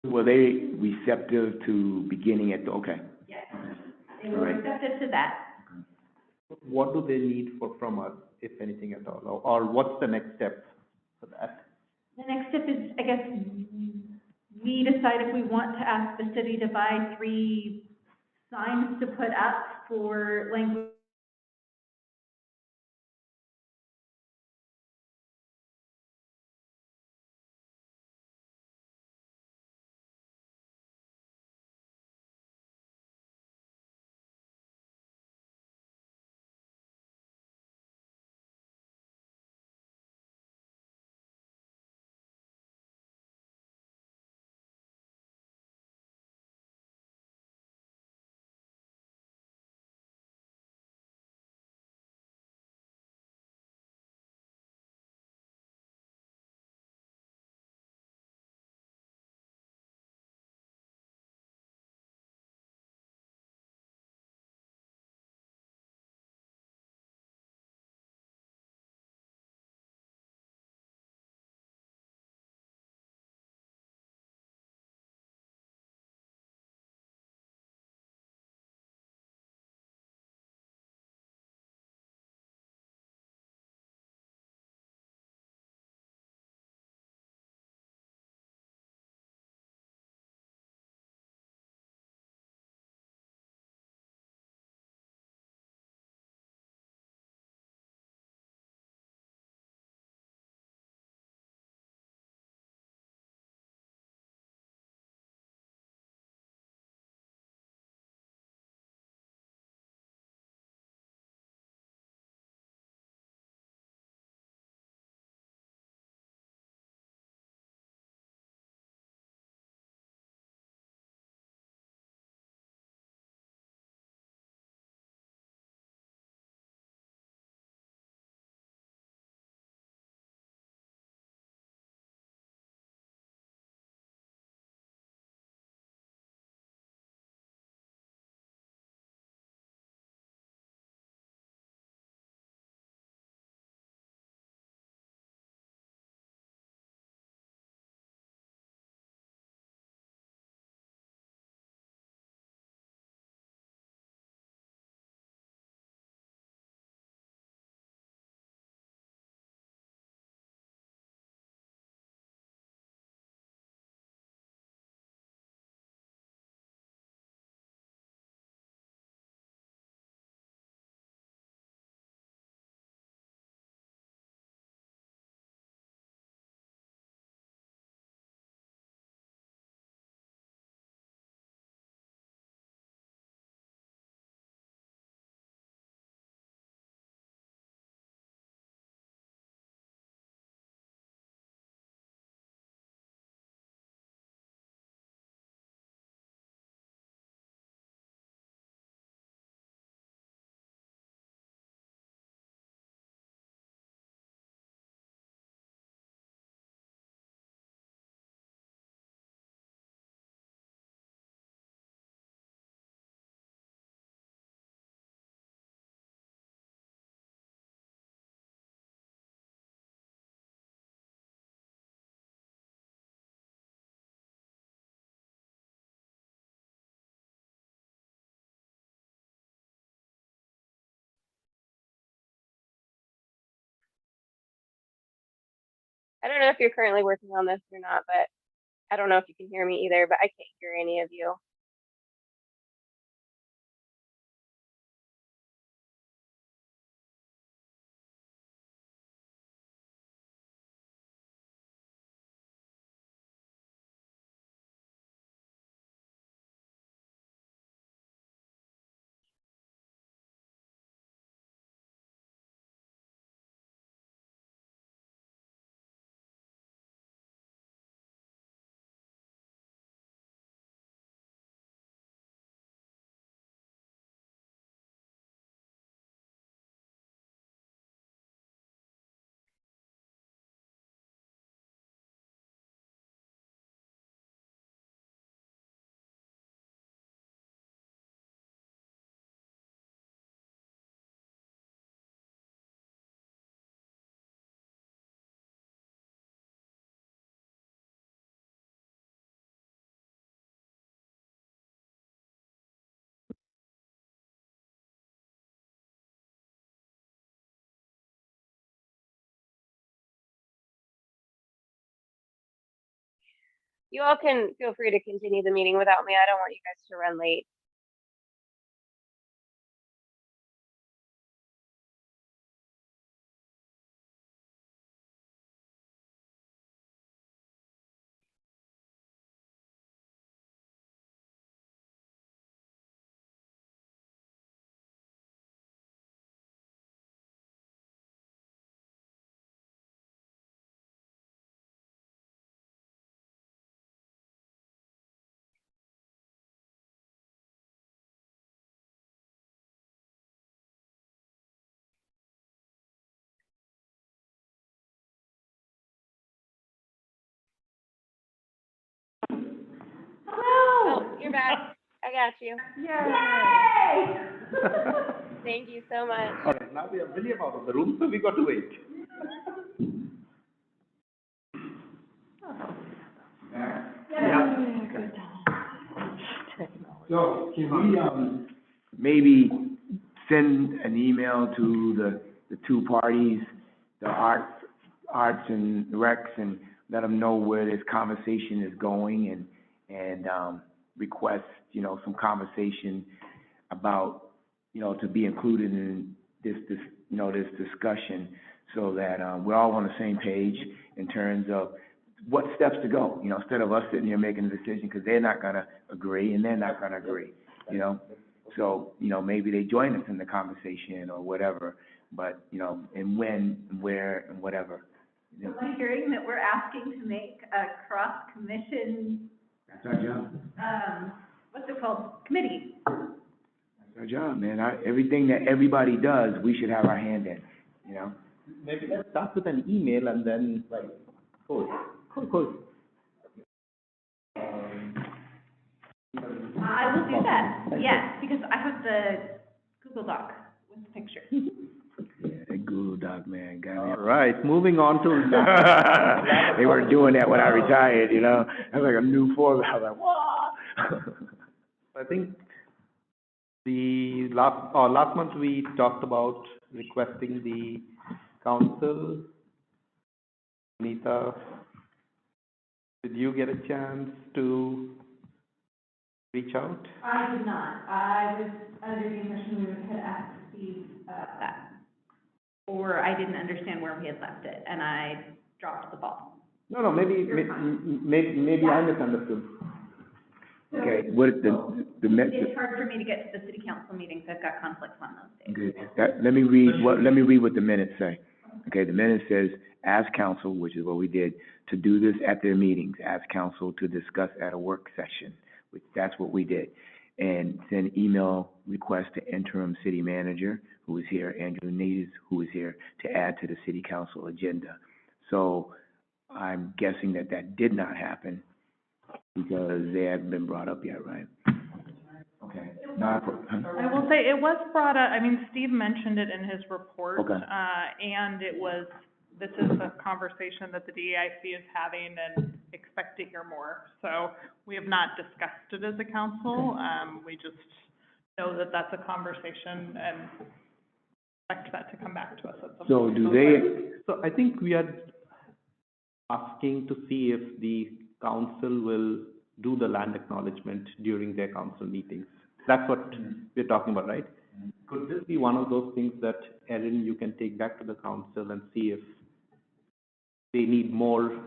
Were they receptive to beginning at okay? Yes, they were receptive to that. What do they need from us, if anything at all, or what's the next step for that? The next step is, I guess, me we decide if we want to ask the city to buy 3 signs to put up for language I don't know if you're currently working on this or not, but I don't know if you can hear me either, but I can't hear any of you. You all can feel free to continue the meeting without me. I don't want you guys to run late. Hello! Oh, you're back. I got you. Yay! Thank you so much. All right, now we are William out of the room, so we got to wait. So, can we, maybe send an email to the two parties, the arts and recs, and let them know where this conversation is going, and request, some conversation about, to be included in this discussion, so that, we're all on the same page in terms of what steps to go, instead of us sitting here making a decision, because they're not gonna agree, and they're not gonna agree, So, maybe they join us in the conversation or whatever, but, and when, and where, and whatever. Am I hearing that we're asking to make a cross-commission, That's our job. what's it called, committee? That's our job, man. Everything that everybody does, we should have our hand in, Maybe let's start with an email and then, like, Cool. I will do that, yes, because I have the Google Doc with the picture. Yeah, that Google Doc, man, got me. All right, moving on to. They weren't doing that when I retired, That's like a new form. I was like, what? I think the last month we talked about requesting the council. Anita, did you get a chance to reach out? I did not. I was under the impression we had asked Steve about that. Or I didn't understand where we had left it, and I dropped the ball. No, maybe I misunderstood. Okay, what, the It's hard for me to get to the city council meetings. I've got conflicts on those days. good. Let me read what the minutes say. Okay, the minute says, ask council, which is what we did, to do this at their meetings, ask council to discuss at a work session, which that's what we did. And send email request to interim city manager, who is here, Andrew Nees, who is here, to add to the city council agenda. So I'm guessing that did not happen, because they haven't been brought up yet, right? Okay. I will say, it was brought up, Steve mentioned it in his report. Okay. And this is a conversation that the DEIC is having and expect to hear more. So we have not discussed it as a council. We just know that that's a conversation and expect that to come back to us at some point. So I think we are asking to see if the council will do the land acknowledgement during their council meetings. That's what we're talking about, right? Could this be one of those things that, Erin, you can take back to the council and see if they need more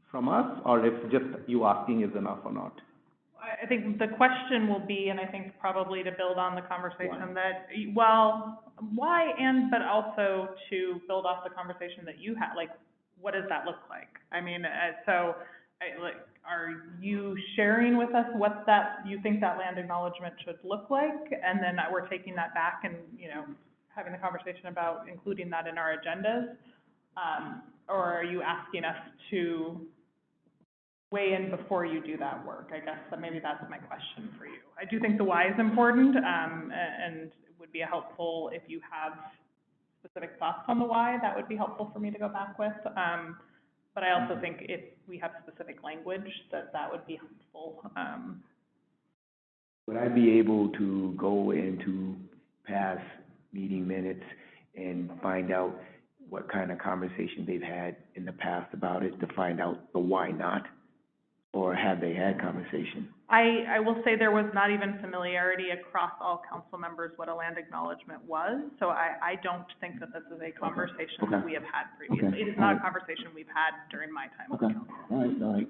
from us, or if just you asking is enough or not? I think the question will be, and I think probably to build on the conversation but also to build off the conversation that you had, like, what does that look like? Are you sharing with us what you think that land acknowledgement should look like? And then we're taking that back and, having the conversation about including that in our agendas? Or are you asking us to weigh in before you do that work? I guess maybe that's my question for you. I do think the why is important, and it would be helpful if you have specific thoughts on the why. That would be helpful for me to go back with. But I also think if we have specific language, that would be helpful. Would I be able to go into past meeting minutes and find out what kind of conversation they've had in the past about it, to find out the why not? or have they had conversation? I will say there was not even familiarity across all council members what a land acknowledgement was, so I don't think that this is a conversation that we have had previously. Okay. It is not a conversation we've had during my time on the Okay, council. all right,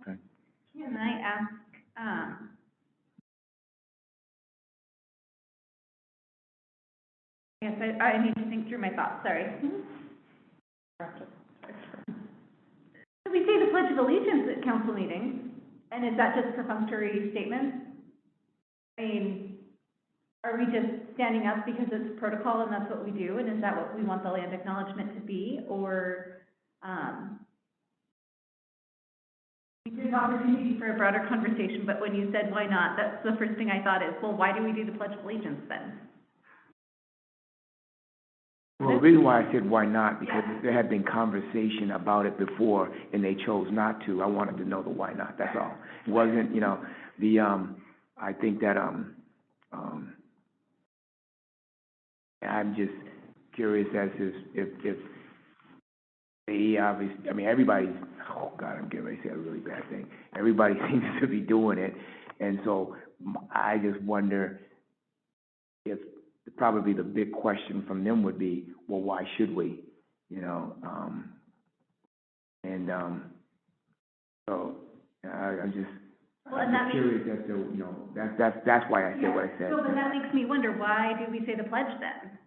okay. Can I ask, yes, I need to think through my thoughts, sorry. So we say the Pledge of Allegiance at council meetings, and is that just perfunctory statements? I mean, are we just standing up because it's protocol and that's what we do, and is that what we want the land acknowledgement to be, or, there's opportunity for a broader conversation, but when you said why not, that's the first thing I thought is, well, why do we do the Pledge of Allegiance then? Well, the reason why I said why not, because there had been conversation about it before, and they chose not to. I wanted to know the why not, that's all. It wasn't, I think that, I'm just curious as to if they obviously, I mean, everybody's, oh God, I'm getting ready to say a really bad thing. Everybody seems to be doing it, and so I just wonder if probably the big question from them would be, well, why should we? So I'm just, Well, and that I'm curious as to, that's why I said what I said. So, but that makes me wonder, why do we say the pledge then?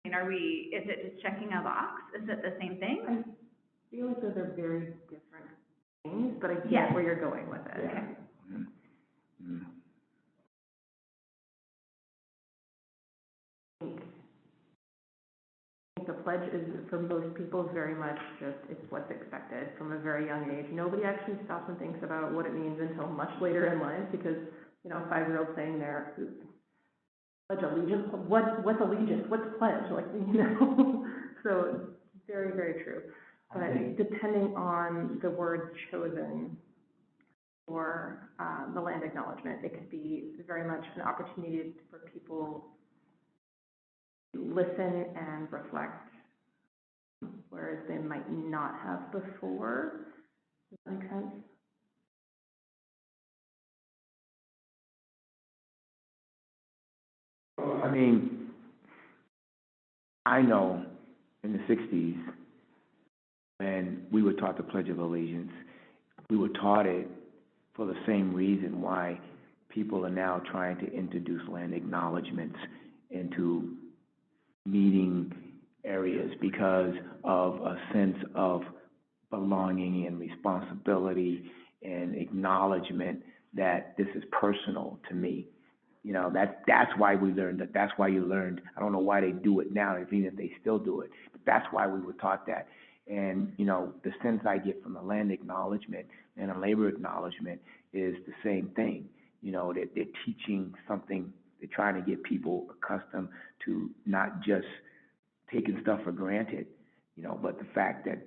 I mean, is it just checking a box? Is it the same thing? I feel like those are very different things, but I get Yes. where you're going with it. Okay. Mm. I think the pledge is, for most people, very much just, it's what's expected from a very young age. Nobody actually stops and thinks about what it means until much later in life, because, a 5-year-old saying there, pledge allegiance, what's allegiance, what's pledge, so very, very true. But depending on the words chosen for, the land acknowledgement, it could be very much an opportunity for people to listen and reflect, whereas they might not have before. Does that make sense? I mean, I know in the 60s, when we were taught the Pledge of Allegiance, we were taught it for the same reason why people are now trying to introduce land acknowledgements into meeting areas, because of a sense of belonging and responsibility and acknowledgement that this is personal to me. That's why we learned that. That's why you learned. I don't know why they do it now, even if they still do it, but that's why we were taught that. And, the sense I get from the land acknowledgement and a labor acknowledgement is the same thing. They're teaching something. They're trying to get people accustomed to not just taking stuff for granted, but the fact that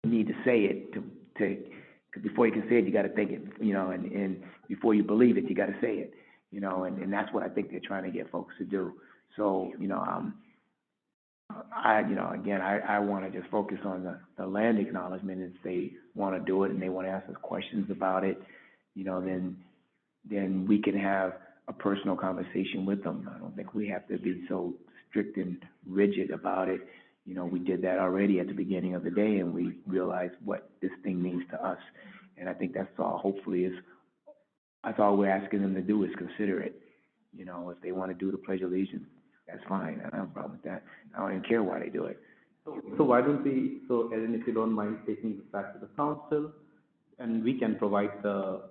you need to say it because before you can say it, you got to think it, and before you believe it, you got to say it, and that's what I think they're trying to get folks to do. So, I want to just focus on the land acknowledgement. If they want to do it and they want to ask us questions about it, then we can have a personal conversation with them. I don't think we have to be so strict and rigid about it. We did that already at the beginning of the day, and we realized what this thing means to us. And I think that's all, hopefully, that's all we're asking them to do is consider it. If they want to do the Pledge of Allegiance, that's fine. I don't have a problem with that. I don't even care why they do it. So why don't we, so Erin, if you don't mind taking this back to the council, and we can provide the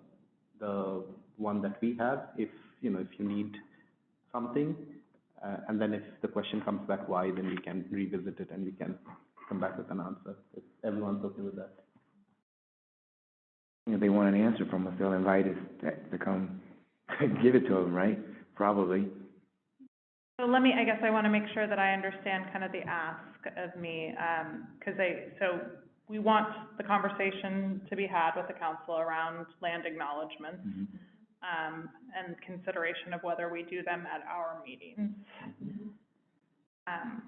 one that we have, if you need something, and then if the question comes back why, then we can revisit it and we can come back with an answer, if everyone's okay with that. If they want an answer from us, they'll invite us to come give it to them, right? Probably. So I guess I want to make sure that I understand kind of the ask of me, so we want the conversation to be had with the council around land acknowledgements, and consideration of whether we do them at our meetings.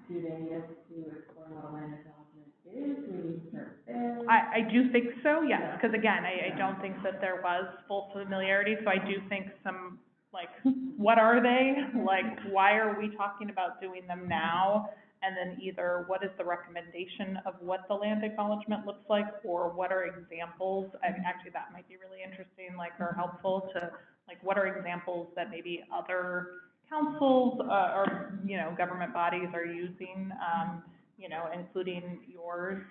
Do they get to explore what a land acknowledgement is, do we need to start there? I do think so, yes, because again, I don't think that there was full familiarity, so I do think some, like, what are they? Like, why are we talking about doing them now? And then either what is the recommendation of what the land acknowledgement looks like, or what are examples? I mean, actually, that might be really interesting, like, or helpful to, like, what are examples that maybe other councils, or, you know, government bodies are using, you know, including yours,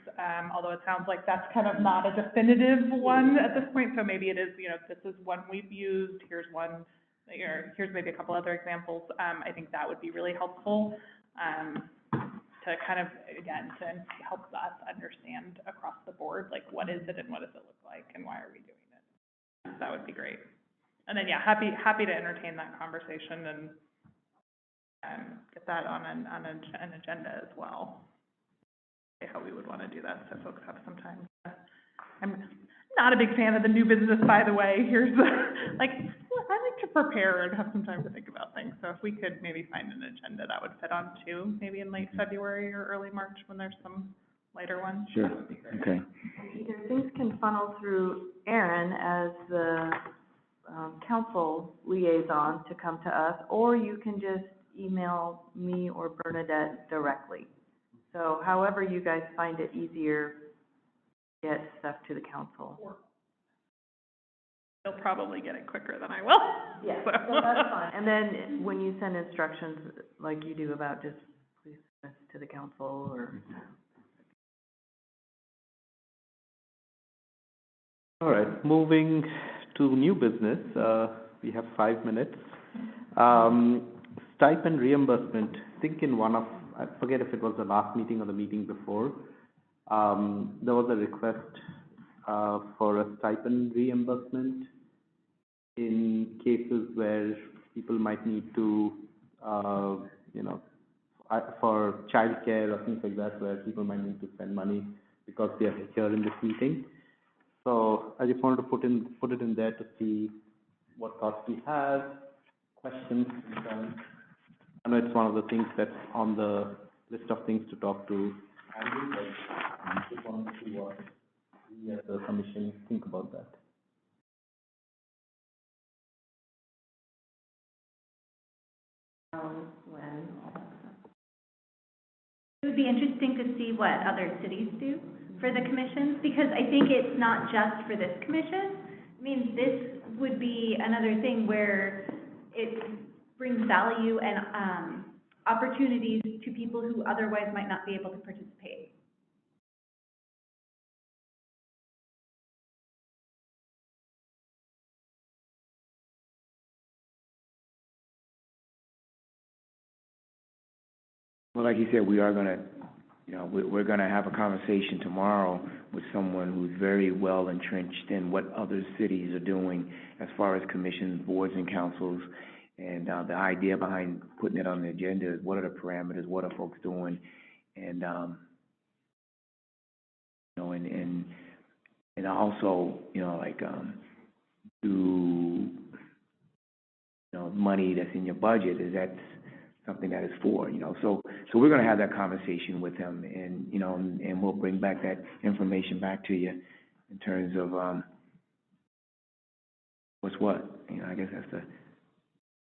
although it sounds like that's kind of not a definitive one at this point, so maybe it is, you know, this is one we've used, here's one, here's maybe a couple other examples. I think that would be really helpful, to kind of, again, to help us understand across the board, like, what is it and what does it look like and why are we doing it? That would be great. And then, yeah, happy to entertain that conversation and get that on an agenda as well. How we would want to do that, so folks have some time. I'm not a big fan of the new business, by the way. Here's the, like, I like to prepare and have some time to think about things. So if we could maybe find an agenda that would fit on too, maybe in late February or early March when there's some lighter ones. Sure, okay. Either things can funnel through Aaron as the, council liaison to come to us, or you can just email me or Bernadette directly. So however you guys find it easier, get stuff to the council. They'll probably get it quicker than I will. Yeah, So. so that's fine. And then when you send instructions, like you do about just please send this to the council or. All right, moving to new business, we have 5 minutes. Stipend reimbursement, I think in one of, I forget if it was the last meeting or the meeting before, there was a request for a stipend reimbursement in cases where people might need to, you know, for childcare or things like that, where people might need to spend money because they are here in this meeting. So I just wanted to put it in there to see what thoughts we have, questions, concerns. I know it's one of the things that's on the list of things to talk to Andrew, but I just wanted to see what we as the commission think about that. When, all that stuff. It would be interesting to see what other cities do for the commissions, because I think it's not just for this commission. I mean, this would be another thing where it brings value and opportunities to people who otherwise might not be able to participate. Well, like you said, we are gonna, you know, we're gonna have a conversation tomorrow with someone who's very well entrenched in what other cities are doing as far as commissions, boards, and councils. And the idea behind putting it on the agenda is what are the parameters, what are folks doing, and you know, and also, you know, like do, you know, money that's in your budget, is that something that is for, you know? So we're gonna have that conversation with him, and you know, and we'll bring back that information back to you in terms of what's what. You know, I guess that's the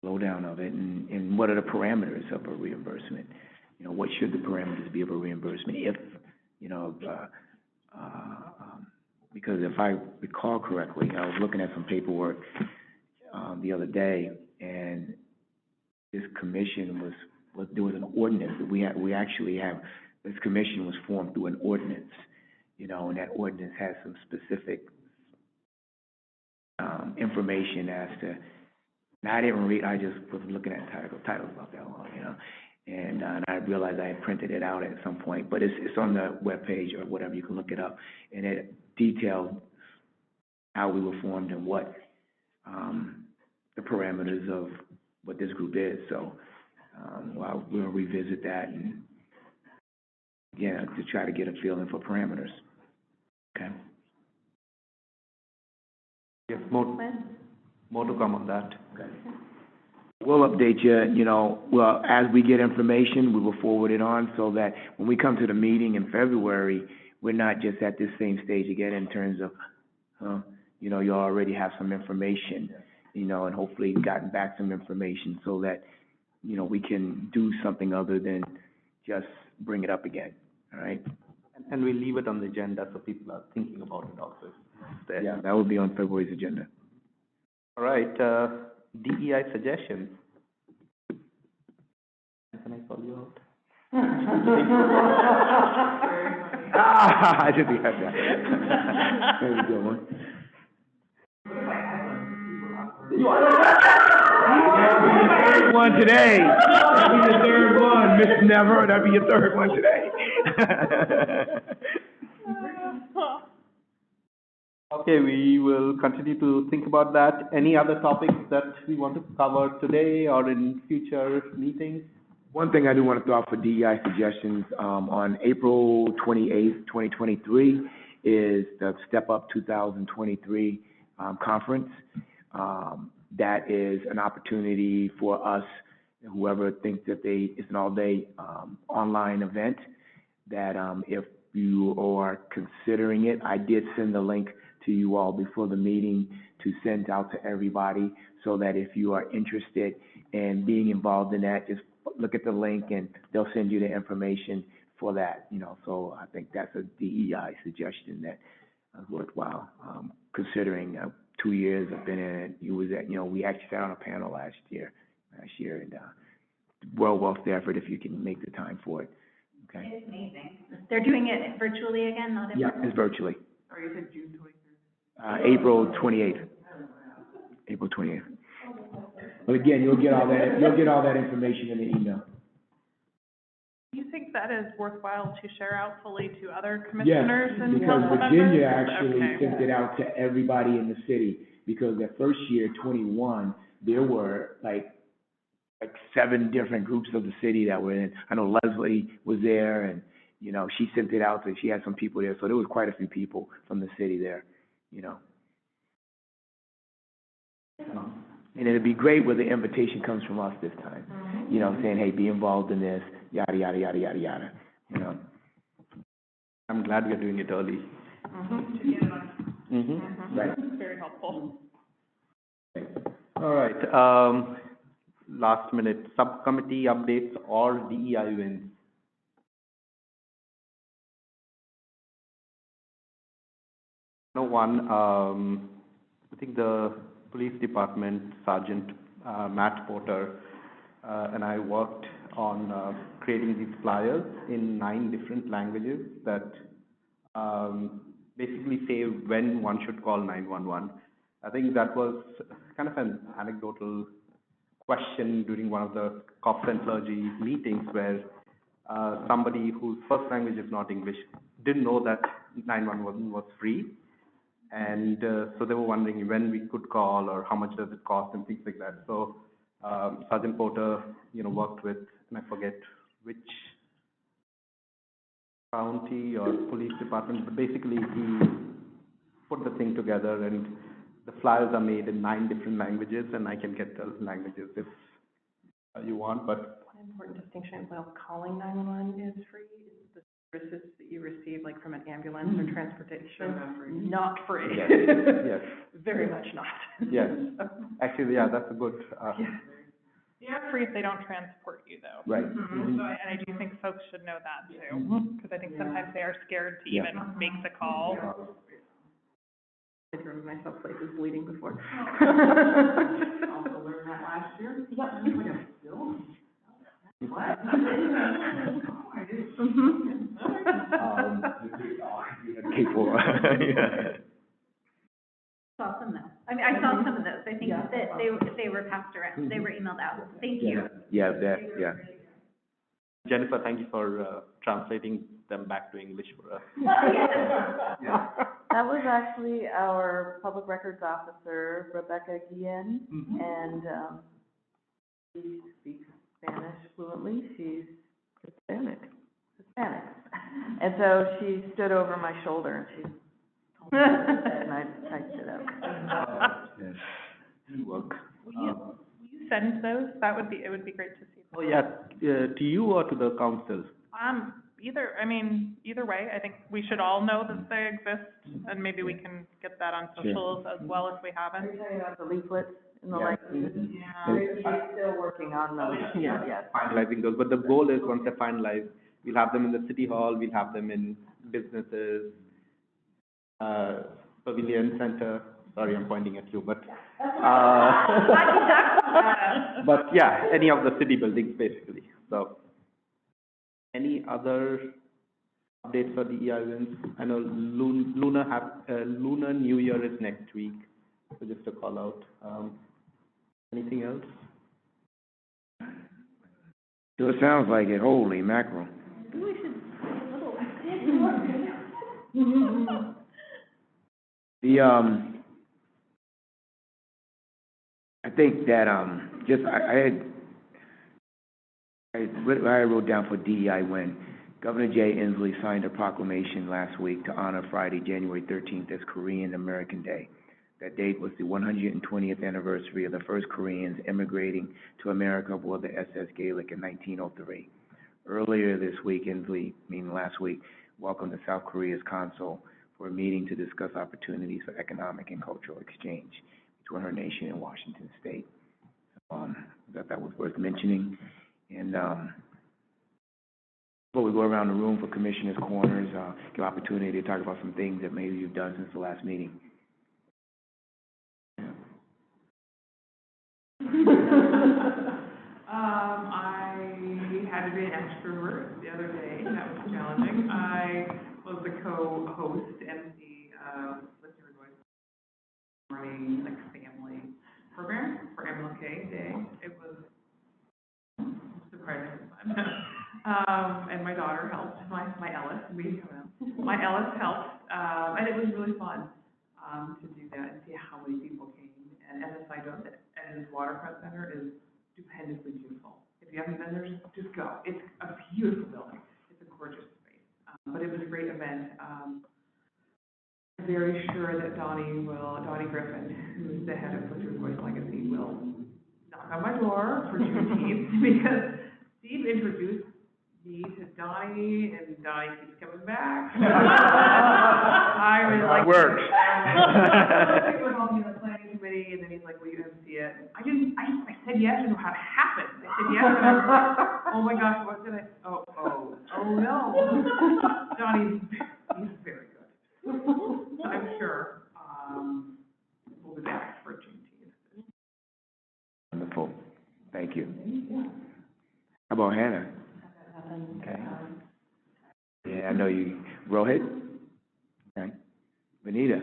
lowdown of it, and what are the parameters of a reimbursement? You know, what should the parameters be of a reimbursement if, you know, because if I recall correctly, I was looking at some paperwork the other day, and this commission was there was an ordinance that we actually have. This commission was formed through an ordinance, you know, and that ordinance has some specific information as to. And I didn't read. I just was looking at titles about that long, you know, and I realized I had printed it out at some point. But it's on the webpage or whatever. You can look it up, and it detailed how we were formed and what the parameters of what this group is. So well, we'll revisit that and again to try to get a feeling for parameters. Okay. Yes, more to come on that. Okay. We'll update you, you know, well, as we get information, we will forward it on so that when we come to the meeting in February, we're not just at this same stage again in terms of, you know, you already have some information, you know, and hopefully you've gotten back some information so that, you know, we can do something other than just bring it up again, all right? And we leave it on the agenda so people are thinking about it also. There. Yeah, that will be on February's agenda. All right, DEI suggestions. Can I call you out? I didn't have that. There we go, one. Third one today. That'll be your third one, Miss Never. That'll be your third one today. Okay, we will continue to think about that. Any other topics that we want to cover today or in future meetings? One thing I do want to throw out for DEI suggestions, on April 28th, 2023, is the Step Up 2023 conference. That is an opportunity for us, whoever thinks that it's an all-day online event, that if you are considering it, I did send the link to you all before the meeting to send out to everybody, so that if you are interested in being involved in that, just look at the link and they'll send you the information for that, you know. So I think that's a DEI suggestion that is worthwhile considering. 2 years I've been in it. You was at, you know, we actually sat on a panel last year, and well worth the effort if you can make the time for it. Okay. It's amazing. They're doing it virtually again, not in Yeah, person? it's virtually. Or you said June 23rd? April 28th. April 28th. But again, you'll get all that information in the email. Do you think that is worthwhile to share out fully to other commissioners and Because council members? Virginia actually Okay. sent it out to everybody in the city, because their first year, 21, there were like 7 different groups of the city that were in. I know Leslie was there, and, you know, she sent it out, so she had some people there, so there was quite a few people from the city there, you know. And it'd be great where the invitation comes from us this time, you know, saying, hey, be involved in this, yada, yada, yada, yada, yada, you know. I'm glad we're doing it early. Right. Very helpful. All right, last minute, subcommittee updates or DEI wins? No one, I think the police department sergeant, Matt Porter, and I worked on creating these flyers in 9 different languages that basically say when one should call 911. I think that was kind of an anecdotal question during one of the cops and clergy meetings where somebody whose first language is not English didn't know that 911 was free. And so they were wondering when we could call or how much does it cost and things like that. So Sergeant Porter, you know, worked with, and I forget which county or police department, but basically he put the thing together, and the flyers are made in 9 different languages, and I can get the languages if you want, but. One important distinction, while calling 911 is free, is the services that you receive, like from an ambulance or transportation, not free. Yes, yes. Very much not. Yes, actually, yeah, that's a good, They are free if they don't transport you, though. Right. So and I do think folks should know that, too, because I think sometimes they are scared to even make the call. I drove myself places bleeding before. Also learned that last year? What? K4. Saw some though. I mean, I saw some of those. I think that they were passed around, they were emailed out. Thank you. Yeah, yeah. Jennifer, thank you for translating them back to English for us. That was actually our public records officer, Rebecca Guillen, and she speaks Spanish fluently. She's Hispanic. And so she stood over my shoulder and she told me and I typed it up. Yes. Look. Will you send those? It would be great to see. Oh, yeah, to you or to the council? Either way, I think we should all know that they exist, and maybe we can get that on socials as well if we haven't. Are you talking about the leaflets and the Yeah. like? Yeah. He's still working on those. Yeah, Yes. finalizing those, but the goal is once they're finalized, we'll have them in the city hall, we'll have them in businesses, pavilion center, sorry, I'm pointing at you, but, but yeah, any of the city buildings basically, so. Any other updates for DEI events? I know Lunar New Year is next week, so just a call out. Anything else? So it sounds like it, holy mackerel. Maybe we should do a little. I think that, I wrote down for DEI when Governor Jay Inslee signed a proclamation last week to honor Friday, January 13th as Korean American Day. That date was the 120th anniversary of the first Koreans immigrating to America aboard the SS Gaelic in 1903. Earlier this week, Inslee, meaning last week, welcomed the South Korea's consul for a meeting to discuss opportunities for economic and cultural exchange between her nation and Washington State. I thought that was worth mentioning. And before we go around the room for Commissioners' Corners, give opportunity to talk about some things that maybe you've done since the last meeting. Yeah. I had to be an extrovert the other day. That was challenging. I was the co-host, MC of Lift Your Voice morning, like, family program for MLK Day. It was surprising fun. And my daughter helped, my Ellis, my Ellis helped, and it was really fun, to do that and see how many people came. And as a side note, and this waterfront center is stupendously beautiful. If you haven't been there, just go. It's a beautiful building. It's a gorgeous space. But it was a great event. I'm very sure that Donnie Griffin, who's the head of Lift Your Voice Legacy, will knock on my door for Juneteenth because Steve introduced me to Donnie, and Donnie keeps coming back. I was like, works. He was on the planning committee, and then he's like, "Will you MC it?" I said yes, I didn't know how it happened. I said yes, and I was like, "Oh my gosh, what did I? Oh no!" Donnie's he's very good. So I'm sure we'll be back for Juneteenth. Wonderful. Thank you. How about Hannah? Okay. Yeah, I know you. Rohit? Okay. Benita?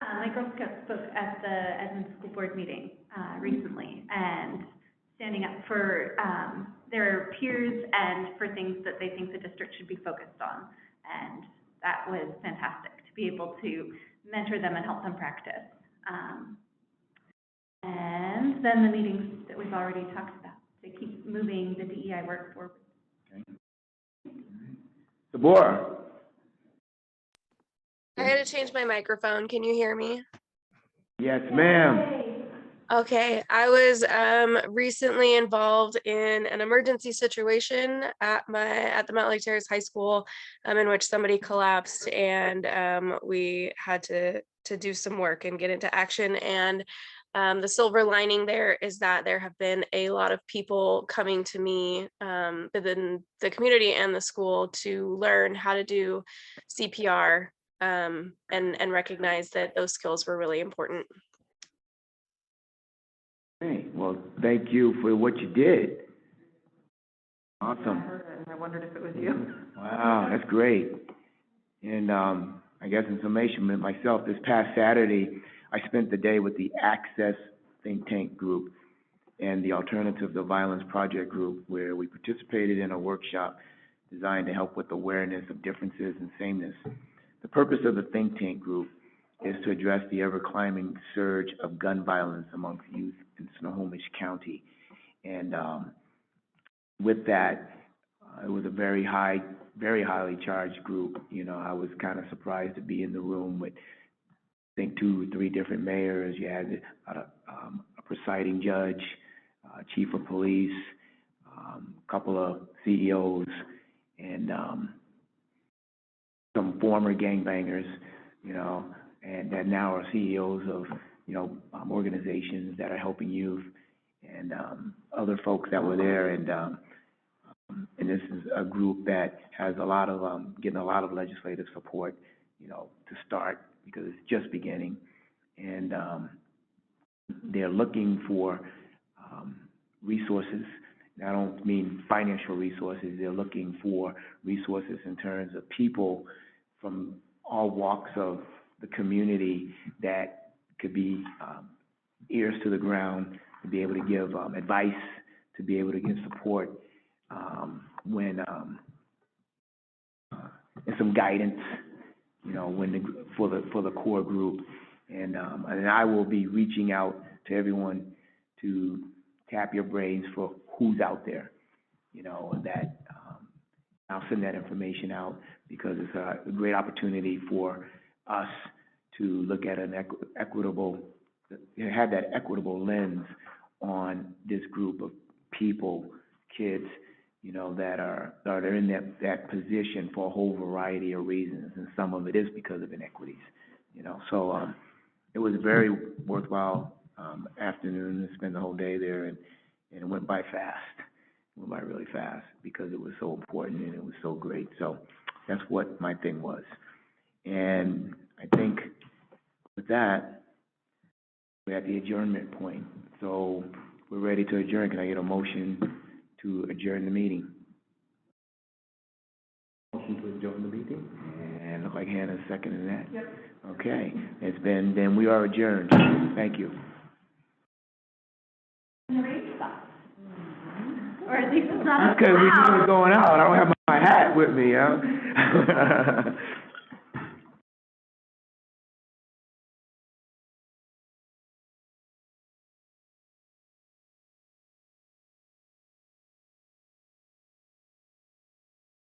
My Girl Scouts spoke at the Edmonds School Board meeting recently, and standing up for their peers and for things that they think the district should be focused on. And that was fantastic to be able to mentor them and help them practice. And then the meetings that we've already talked about to keep moving the DEI work forward. Okay. Deborah? I had to change my microphone. Can you hear me? Yes, ma'am. Okay, I was recently involved in an emergency situation at the Mountlake Terrace High School, in which somebody collapsed, and we had to do some work and get into action. And the silver lining there is that there have been a lot of people coming to me within the community and the school to learn how to do CPR and recognize that those skills were really important. Hey, well, thank you for what you did. Awesome. I heard it, and I wondered if it was you. Wow, that's great. And I guess in summation, myself, this past Saturday, I spent the day with the Access Think Tank group and the Alternative to Violence Project group, where we participated in a workshop designed to help with awareness of differences and sameness. The purpose of the think tank group is to address the ever-climbing surge of gun violence amongst youth in Snohomish County. And with that, it was a very highly charged group. You know, I was kind of surprised to be in the room with, I think, 2 or 3 different mayors. You had a presiding judge, chief of police, couple of CEOs, and, some former gangbangers, you know, and that now are CEOs of, you know, organizations that are helping youth, and, other folks that were there, and this is a group that has a lot of, getting a lot of legislative support, you know, to start, because it's just beginning, and, they're looking for, resources. And I don't mean financial resources, they're looking for resources in terms of people from all walks of the community that could be, ears to the ground, to be able to give, advice, to be able to give support, when, and some guidance, you know, when for the core group. And I will be reaching out to everyone to tap your brains for who's out there, you know, that, I'll send that information out, because it's a great opportunity for us to look at an equitable, have that equitable lens on this group of people, kids, you know, that are in that position for a whole variety of reasons, and some of it is because of inequities, you know. So it was a very worthwhile afternoon to spend the whole day there, and it went by fast. It went by really fast because it was so important and it was so great. So that's what my thing was. And I think with that, we're at the adjournment point. So we're ready to adjourn. Can I get a motion to adjourn the meeting? Motion to adjourn the meeting? And look like Hannah's seconding that. Yep. Okay, then we are adjourned. Thank you. Or at least it's not as Because we loud. were going out, I don't have my hat with me, huh?